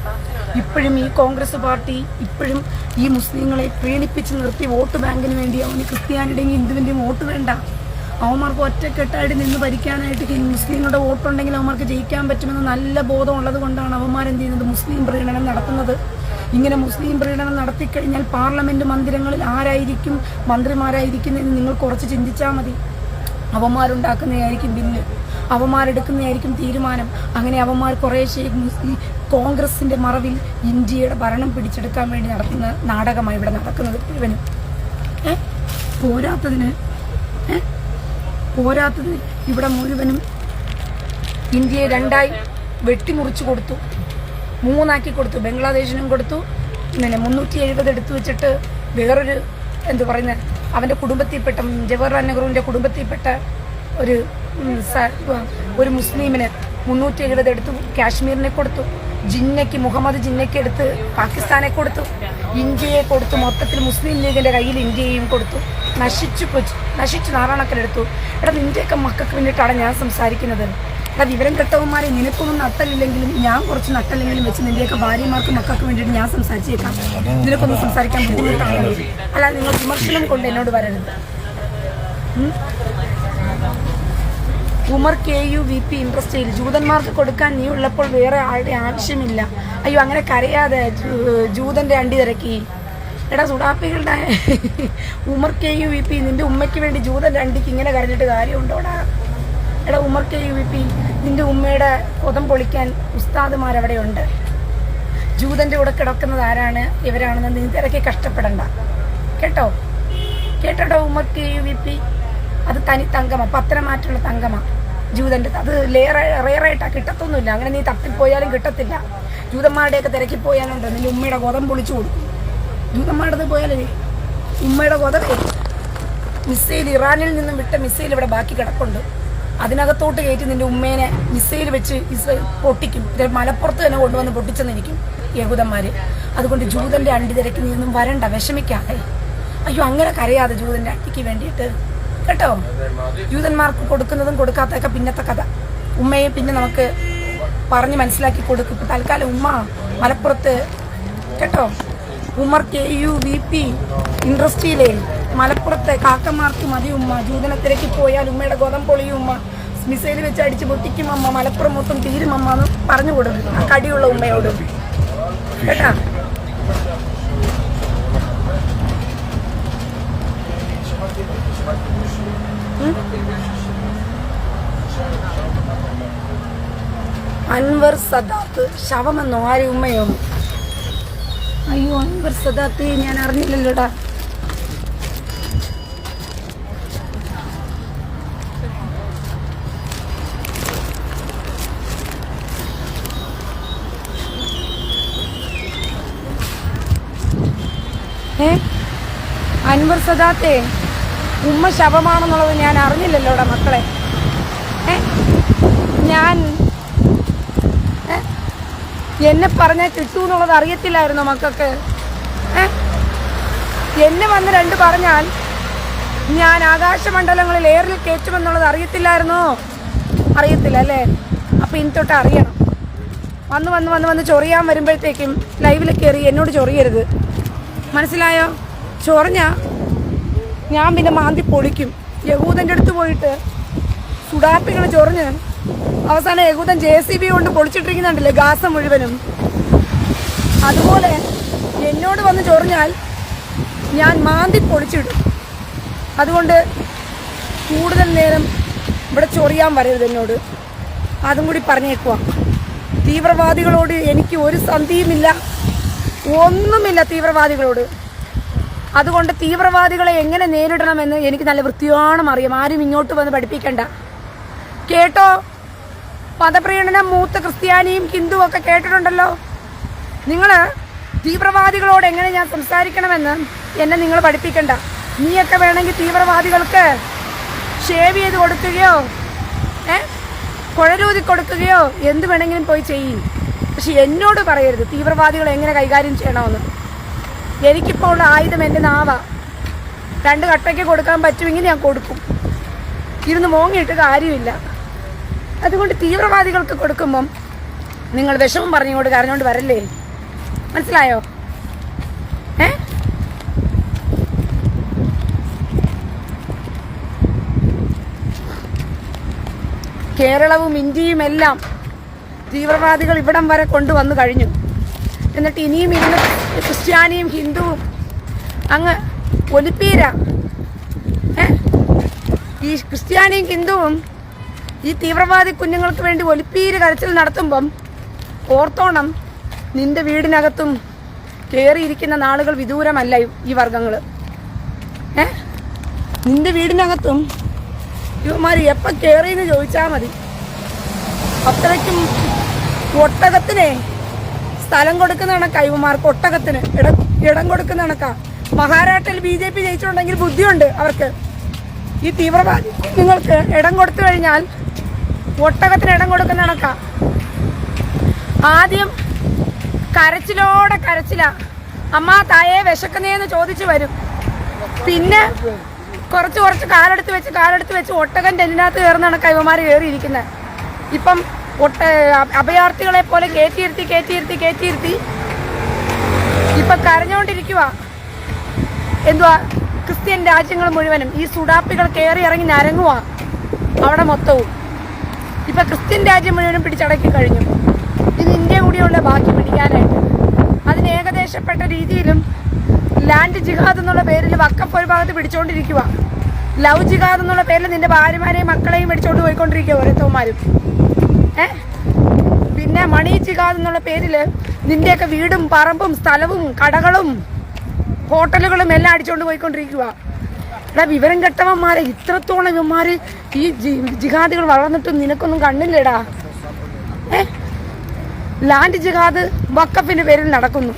ഇപ്പോഴും ഈ കോൺഗ്രസ് പാർട്ടി ഇപ്പോഴും ഈ മുസ്ലിങ്ങളെ പ്രീണിപ്പിച്ച് നിർത്തി വോട്ട് ബാങ്കിന് വേണ്ടി അവന് ക്രിസ്ത്യാനിയുടെയും ഹിന്ദുവിൻ്റെയും വോട്ട് വേണ്ട. അവന്മാർക്ക് ഒറ്റക്കെട്ടായിട്ട് നിന്ന് ഭരിക്കാനായിട്ട് മുസ്ലിങ്ങളുടെ വോട്ടുണ്ടെങ്കിൽ അവന്മാർക്ക് ജയിക്കാൻ പറ്റുമെന്ന് നല്ല ബോധമുള്ളത് കൊണ്ടാണ് അവന്മാരെന്ത് ചെയ്യുന്നത്? മുസ്ലിം പ്രീണനം നടത്തുന്നത്. ഇങ്ങനെ മുസ്ലിം പ്രീണനം നടത്തിക്കഴിഞ്ഞാൽ പാർലമെൻറ്റ് മന്ദിരങ്ങളിൽ ആരായിരിക്കും മന്ത്രിമാരായിരിക്കുന്നതെന്ന് നിങ്ങൾ കുറച്ച് ചിന്തിച്ചാൽ മതി. അവന്മാരുണ്ടാക്കുന്നതായിരിക്കും ബില്ല്, അവന്മാരെടുക്കുന്നതായിരിക്കും തീരുമാനം. അങ്ങനെ അവന്മാർ കുറേശ്ശേ കോൺഗ്രസിൻ്റെ മറവിൽ ഇന്ത്യയുടെ ഭരണം പിടിച്ചെടുക്കാൻ വേണ്ടി നടത്തുന്ന നാടകമായി ഇവിടെ നടക്കുന്നത് മുഴുവനും. പോരാത്തതിന് ഇവിടെ മുഴുവനും ഇന്ത്യയെ രണ്ടായി വെട്ടിമുറിച്ചു കൊടുത്തു. 3 കൊടുത്തു. ബംഗ്ലാദേശിനും കൊടുത്തു. പിന്നെ 370 എടുത്തു വെച്ചിട്ട് വേറൊരു എന്തു പറയുന്നത് അവൻ്റെ കുടുംബത്തിൽപ്പെട്ട ജവഹർലാൽ നെഹ്റുവിൻ്റെ കുടുംബത്തിൽപ്പെട്ട ഒരു മുസ്ലിമിന് 370 എടുത്തു കാശ്മീരിനെ കൊടുത്തു. മുഹമ്മദ് ജിന്നയ്ക്ക് എടുത്ത് പാകിസ്ഥാനെ കൊടുത്തു. ഇന്ത്യയെ കൊടുത്തു. മൊത്തത്തിൽ മുസ്ലിം ലീഗിൻ്റെ കയ്യിൽ ഇന്ത്യയും കൊടുത്തു. നശിച്ചു നാറാണക്കലെടുത്തു. നിൻ്റെയൊക്കെ മക്കൾക്ക് വേണ്ടിയിട്ടാണ് ഞാൻ സംസാരിക്കുന്നത്. വിവരം കെട്ടവന്മാരെ നിനക്കൊന്നും നട്ടലില്ലെങ്കിലും ഞാൻ കുറച്ച് നട്ടല്ലെങ്കിലും വെച്ച് നിൻ്റെയൊക്കെ ഭാര്യമാർക്ക് മക്കൾക്ക് വേണ്ടിയിട്ട് ഞാൻ സംസാരിച്ചേക്കാം. നിനക്കൊന്നും സംസാരിക്കാൻ ബുദ്ധിമുട്ടാണ്. അല്ല, നിങ്ങൾ വിമർശനം കൊണ്ട് എന്നോട് വരരുത്. ഉമർ KUVP ഇൻട്രസ്റ്റിൽ ജൂതന്മാർക്ക് കൊടുക്കാൻ നീ ഉള്ളപ്പോൾ വേറെ ആളുടെ ആവശ്യമില്ല. അയ്യോ, അങ്ങനെ കരയാതെ. ജൂതൻ്റെ അണ്ടി തിരക്കി. സുഡാപ്പികളുടെ ഉമർ KUVP നിന്റെ ഉമ്മയ്ക്ക് വേണ്ടി ജൂതൻ്റെ അണ്ടിക്ക് ഇങ്ങനെ കരഞ്ഞിട്ട് കാര്യമുണ്ടോടാ? ഉമർ KUVP നിന്റെ ഉമ്മയുടെ കൊതം പൊളിക്കാൻ ഉസ്താദുമാരവിടെയുണ്ട്. ജൂതൻ്റെ കൂടെ കിടക്കുന്നത് ആരാണ് ഇവരാണെന്ന് നീ തിരക്കി കഷ്ടപ്പെടണ്ട. കേട്ടോ ഉമർ KUVP. അത് തനി തങ്കമാണ്, പത്രമാറ്റുള്ള തങ്കമാണ് ജൂതൻ്റെ. അത് റെയറായിട്ടാണ്, കിട്ടത്തൊന്നുമില്ല. അങ്ങനെ നീ തപ്പിപ്പോയാലും കിട്ടത്തില്ല. ജൂതന്മാരുടെയൊക്കെ തിരക്കിപ്പോയാലുണ്ട് നിന്റെ ഉമ്മയുടെ കൊതം പൊളിച്ചു കൊടുക്കും. ജൂതന്മാരുടെ പോയാലേ ഉമ്മയുടെ കൊതവേ മിസൈൽ, ഇറാനിൽ നിന്നും വിട്ട മിസൈൽ ഇവിടെ ബാക്കി കിടപ്പുണ്ട്. അതിനകത്തോട്ട് കയറ്റി നിന്റെ ഉമ്മേനെ മിസൈൽ വെച്ച് പൊട്ടിക്കും. മലപ്പുറത്ത് തന്നെ കൊണ്ടുവന്ന് പൊട്ടിച്ചെന്നിരിക്കും യഹൂദന്മാർ. അതുകൊണ്ട് ജൂതൻ്റെ അണ്ടി തിരക്കി നീ ഒന്നും വരണ്ട, വിഷമിക്കാതെ. അയ്യോ, അങ്ങനെ കരയാതെ ജൂതൻ്റെ അണ്ടിക്ക് വേണ്ടിയിട്ട്. കേട്ടോ, ജൂതന്മാർക്ക് കൊടുക്കുന്നതും കൊടുക്കാത്തതൊക്കെ പിന്നത്തെ കഥ. ഉമ്മയെ പിന്നെ നമുക്ക് പറഞ്ഞ് മനസ്സിലാക്കി കൊടുക്കും. ഇപ്പം തൽക്കാലം ഉമ്മ മലപ്പുറത്ത് കേട്ടോ, ഉമർ KUVP ഇൻഡസ്ട്രിയിലെ മലപ്പുറത്തെ കാക്കമാർക്ക് മതി ഉമ്മ. ജൂതനെ തിരക്കി പോയാൽ ഉമ്മയുടെ ഗോതം പൊളിയും ഉമ്മ. മിസൈൽ വെച്ച് അടിച്ച് പൊട്ടിക്കും അമ്മ. മലപ്പുറം മൊത്തം തീരും അമ്മ എന്ന് പറഞ്ഞു കൊടുക്കും ആ കടിയുള്ള ഉമ്മയോട്. കേട്ടാ, അൻവർ സദാത്ത് ശവമെന്നോ? ആര്, ഉമ്മയോ? അയ്യോ, അൻവർ സദാത്ത് ഞാൻ അറിഞ്ഞില്ലല്ലോടാ. അൻവർ സദാത്തെ ഉമ്മ ശവമാണെന്നുള്ളത് ഞാൻ അറിഞ്ഞില്ലല്ലോടാ മക്കളെ. ഞാൻ എന്നെ പറഞ്ഞാൽ കിട്ടൂന്നുള്ളത് അറിയത്തില്ലായിരുന്നോ മക്കൾക്ക്? എന്നെ വന്ന് 2 പറഞ്ഞാൽ ഞാൻ ആകാശമണ്ഡലങ്ങളിൽ എയറിൽ കയറ്റുമെന്നുള്ളത് അറിയത്തില്ലായിരുന്നോ? അറിയത്തില്ല അല്ലേ? അപ്പം ഇനി തൊട്ട് അറിയണം. വന്ന് ചൊറിയാൻ വരുമ്പോഴത്തേക്കും ലൈവിൽ കയറി എന്നോട് ചൊറിയരുത്, മനസ്സിലായോ? ചൊറിഞ്ഞ ഞാൻ പിന്നെ മാന്തി പൊളിക്കും. യഹൂദൻ്റെ അടുത്ത് പോയിട്ട് സുഡാപ്പികൾ ചൊറിഞ്ഞ് അവസാനം യഹൂദൻ JCB കൊണ്ട് പൊളിച്ചിട്ടിരിക്കുന്നുണ്ടല്ലേ ഗാസ മുഴുവനും. അതുപോലെ എന്നോട് വന്ന് ചൊറിഞ്ഞാൽ ഞാൻ മാന്തി പൊളിച്ചിടും. അതുകൊണ്ട് കൂടുതൽ നേരം ഇവിടെ ചൊറിയാൻ വരരുത് എന്നോട്. അതും കൂടി പറഞ്ഞേക്കുക. തീവ്രവാദികളോട് എനിക്ക് ഒരു സന്ധിയുമില്ല, ഒന്നുമില്ല തീവ്രവാദികളോട്. അതുകൊണ്ട് തീവ്രവാദികളെ എങ്ങനെ നേരിടണമെന്ന് എനിക്ക് നല്ല വൃത്തിയോണം അറിയാം. ആരും ഇങ്ങോട്ട് വന്ന് പഠിപ്പിക്കണ്ട. കേട്ടോ, മതപ്രീണനം മൂത്ത ക്രിസ്ത്യാനിയും ഹിന്ദുവും ഒക്കെ കേട്ടിട്ടുണ്ടല്ലോ. നിങ്ങൾ തീവ്രവാദികളോട് എങ്ങനെ ഞാൻ സംസാരിക്കണമെന്ന് എന്നെ നിങ്ങൾ പഠിപ്പിക്കണ്ട. നീയൊക്കെ വേണമെങ്കിൽ തീവ്രവാദികൾക്ക് ഷേവ് ചെയ്ത് കൊടുക്കുകയോ കുഴലൂതി കൊടുക്കുകയോ എന്ത് വേണമെങ്കിലും പോയി ചെയ്യും. പക്ഷെ എന്നോട് പറയരുത് തീവ്രവാദികളെ എങ്ങനെ കൈകാര്യം ചെയ്യണമെന്ന്. എനിക്കിപ്പോൾ ഉള്ള ആയുധം എൻ്റെ നാവാ. 2 കട്ടയ്ക്ക് കൊടുക്കാൻ പറ്റുമെങ്കിൽ ഞാൻ കൊടുക്കും. ഇരുന്ന് മോങ്ങിയിട്ട് കാര്യമില്ല. അതുകൊണ്ട് തീവ്രവാദികൾക്ക് കൊടുക്കുമ്പം നിങ്ങൾ വിഷമം പറഞ്ഞുകൊണ്ട് കരഞ്ഞുകൊണ്ട് വരല്ലേ, മനസ്സിലായോ? കേരളവും ഇന്ത്യയും എല്ലാം തീവ്രവാദികൾ ഇവിടം വരെ കൊണ്ടുവന്നു കഴിഞ്ഞു. എന്നിട്ട് ഇനിയും ഇരുന്ന് ക്രിസ്ത്യാനിയും ഹിന്ദുവും അങ്ങ് ഒലിപ്പീര. ഈ ക്രിസ്ത്യാനിയും ഹിന്ദുവും ഈ തീവ്രവാദി കുഞ്ഞുങ്ങൾക്ക് വേണ്ടി ഒലിപ്പീര് കരച്ചിൽ നടത്തുമ്പം ഓർത്തോണം, നിന്റെ വീടിനകത്തും കയറിയിരിക്കുന്ന നാളുകൾ വിദൂരമല്ല ഈ വർഗങ്ങൾ. നിന്റെ വീടിനകത്തും ഇവന്മാർ എപ്പം കയറിയെന്ന് ചോദിച്ചാൽ മതി. അത്രയ്ക്കും ഒട്ടകത്തിനെ സ്ഥലം കൊടുക്കുന്ന കണക്കാ ഇവന്മാർക്ക്, ഒട്ടകത്തിന് ഇടം കൊടുക്കുന്ന കണക്കാ. മഹാരാഷ്ട്രയിൽ BJP ജയിച്ചിട്ടുണ്ടെങ്കിൽ ബുദ്ധിയുണ്ട് അവർക്ക്. ഈ തീവ്രവാദി നിങ്ങൾക്ക് ഇടം കൊടുത്തു കഴിഞ്ഞാൽ ഒട്ടകത്തിന് ഇടം കൊടുക്കുന്ന കണക്കാ. ആദ്യം കരച്ചിലോടെ കരച്ചില, അമ്മ തായെ വിശക്കുന്നേന്ന് ചോദിച്ചു വരും. പിന്നെ കുറച്ച് കാലെടുത്ത് വെച്ച് ഒട്ടകൻ ടെന്നിനകത്ത് കയറുന്ന കണക്കാ ഇവന്മാർ കയറിയിരിക്കുന്നത്. ഇപ്പം അഭയാർത്ഥികളെ പോലെ കയറ്റിയിരുത്തി ഇപ്പൊ കരഞ്ഞുകൊണ്ടിരിക്കുക. എന്തുവാ, ക്രിസ്ത്യൻ രാജ്യങ്ങൾ മുഴുവനും ഈ സുഡാപ്പികൾ കയറി ഇറങ്ങി നരങ്ങുക അവിടെ മൊത്തവും. ഇപ്പൊ ക്രിസ്ത്യൻ രാജ്യം മുഴുവനും പിടിച്ചടക്കി കഴിഞ്ഞു. ഇത് ഇന്ത്യ കൂടിയുള്ള ബാക്കി പിടിക്കാനായിട്ട്. അതിന് ഏകദേശപ്പെട്ട രീതിയിലും ലാൻഡ് ജിഹാദ് എന്നുള്ള പേരിൽ വഖഫ് ഒരു ഭാഗത്ത് പിടിച്ചോണ്ടിരിക്കുക. ലവ് ജിഹാദ് എന്നുള്ള പേരിൽ നിന്റെ ഭാര്യമാരെയും മക്കളെയും പിടിച്ചോണ്ട് പോയിക്കൊണ്ടിരിക്കുക ഓരോരുത്തന്മാരും. പിന്നെ മണി ജിഹാദ് എന്നുള്ള പേരിൽ നിന്റെയൊക്കെ വീടും പറമ്പും സ്ഥലവും കടകളും ഹോട്ടലുകളും എല്ലാം അടിച്ചോണ്ട് പോയിക്കൊണ്ടിരിക്കുക. എടാ വിവരം കെട്ടവന്മാരെ, ഇത്രത്തോളം ഇവന്മാര് ഈ ജിഹാദികൾ വളർന്നിട്ടും നിനക്കൊന്നും കണ്ണില്ലടാ. ലാൻഡ് ജിഹാദ് വഖഫിന്റെ പേരിൽ നടക്കുന്നു.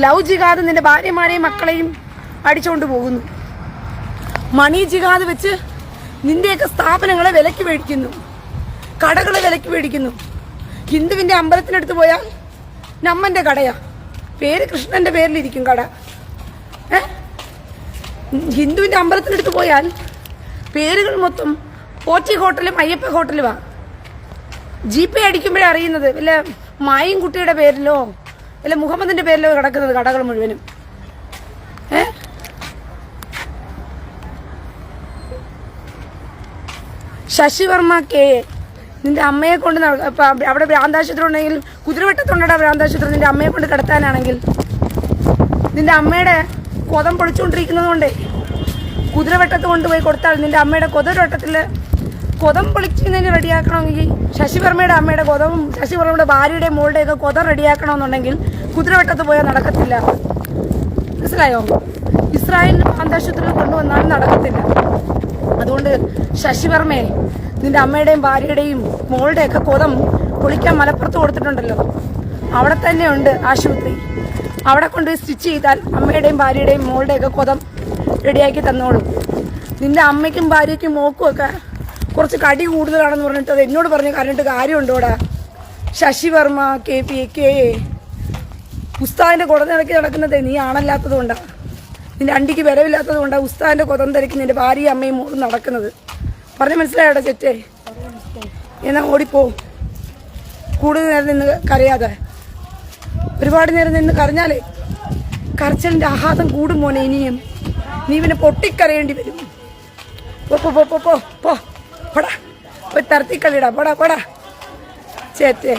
ലവ് ജിഹാദ് നിന്റെ ഭാര്യമാരെയും മക്കളെയും അടിച്ചോണ്ട് പോകുന്നു. മണി ജിഹാദ് വെച്ച് നിന്റെയൊക്കെ സ്ഥാപനങ്ങളെ വിലക്ക് മേടിക്കുന്നു, കടകളെ വിലക്ക് മേടിക്കുന്നു. ഹിന്ദുവിന്റെ അമ്പലത്തിനടുത്ത് പോയാൽ നമ്മന്റെ കടയാ, പേര് കൃഷ്ണന്റെ പേരിലിരിക്കും കട. ഹിന്ദുവിന്റെ അമ്പലത്തിനടുത്ത് പോയാൽ പേരുകൾ മൊത്തം പോറ്റി ഹോട്ടലും അയ്യപ്പ ഹോട്ടലുമാ. GP അടിക്കുമ്പോഴേ അറിയുന്നത് വല്ല മായും കുട്ടിയുടെ പേരിലോ വല്ല മുഹമ്മദിന്റെ പേരിലോ കിടക്കുന്നത് കടകൾ മുഴുവനും. ശശി വർമ്മ KA നിന്റെ അമ്മയെ കൊണ്ട് അവിടെ ഭ്രാന്താശുപത്രി ഉണ്ടെങ്കിൽ, കുതിരവട്ടത്തുണ്ടടാ ഭ്രാന്താശുപത്രി, നിന്റെ അമ്മയെ കൊണ്ട് കിടത്താനാണെങ്കിൽ നിന്റെ അമ്മയുടെ കൊതം പൊളിച്ചുകൊണ്ടിരിക്കുന്നത് കൊണ്ടേ കുതിരവട്ടത്ത് കൊണ്ടുപോയി കൊടുത്താൽ നിന്റെ അമ്മയുടെ കൊതം പൊളിക്കുന്നതിന് റെഡിയാക്കണമെങ്കിൽ ശശിവർമ്മയുടെ അമ്മയുടെ കൊതവും ശശിവർമ്മയുടെ ഭാര്യയുടെ മോളുടെയൊക്കെ കൊതം റെഡിയാക്കണമെന്നുണ്ടെങ്കിൽ കുതിരവട്ടത്ത് പോയാൽ നടക്കത്തില്ല. മനസ്സിലായോ? ഇസ്രായേലിന് ഭ്രാന്താശുപത്രിയിൽ കൊണ്ടുവന്നാലും നടക്കത്തില്ല. അതുകൊണ്ട് ശശിവർമ്മയെ നിന്റെ അമ്മയുടെയും ഭാര്യയുടെയും മോളുടെയൊക്കെ കൊതം പൊളിക്കാൻ മലപ്പുറത്ത് കൊടുത്തിട്ടുണ്ടല്ലോ, അവിടെ തന്നെയുണ്ട് ആശുപത്രി. അവിടെ കൊണ്ടുപോയി സ്റ്റിച്ച് ചെയ്താൽ അമ്മയുടെയും ഭാര്യയുടെയും മോളുടെയൊക്കെ കൊതം റെഡിയാക്കി തന്നോളും. നിന്റെ അമ്മയ്ക്കും ഭാര്യയ്ക്കും മോക്കും ഒക്കെ കുറച്ച് കടി കൂടുതലാണെന്ന് പറഞ്ഞിട്ട് അത് എന്നോട് പറഞ്ഞിട്ട് കാര്യമുണ്ടോടാ? ശശിവർമ്മ KA ഉസ്താദിന്റെ കൊടം തിരക്കി നടക്കുന്നത് നീ ആണല്ലാത്തത് കൊണ്ടാണ്, നിന്റെ അണ്ടിക്ക് വിലവില്ലാത്തത് കൊണ്ടാണ് ഉസ്താദിന്റെ കൊതം തിരക്കി നിന്റെ ഭാര്യയും അമ്മയും മോളും നടക്കുന്നത്. പറഞ്ഞ മനസ്സിലായോടാ ചെറ്റേ? എന്നാ ഓടിപ്പോ. കൂടുതൽ നേരം നിന്ന് കരയാതെ. ഒരുപാട് നേരം നിന്ന് കരഞ്ഞാലേ കരച്ചിലിന്റെ ആഘാതം കൂടും മോനെ. ഇനിയും നീ പിന്നെ പൊട്ടിക്കരയേണ്ടി വരും. പോ പടാ പോയി തരത്തിക്കളിടാ. പടാ ചേറ്റേ.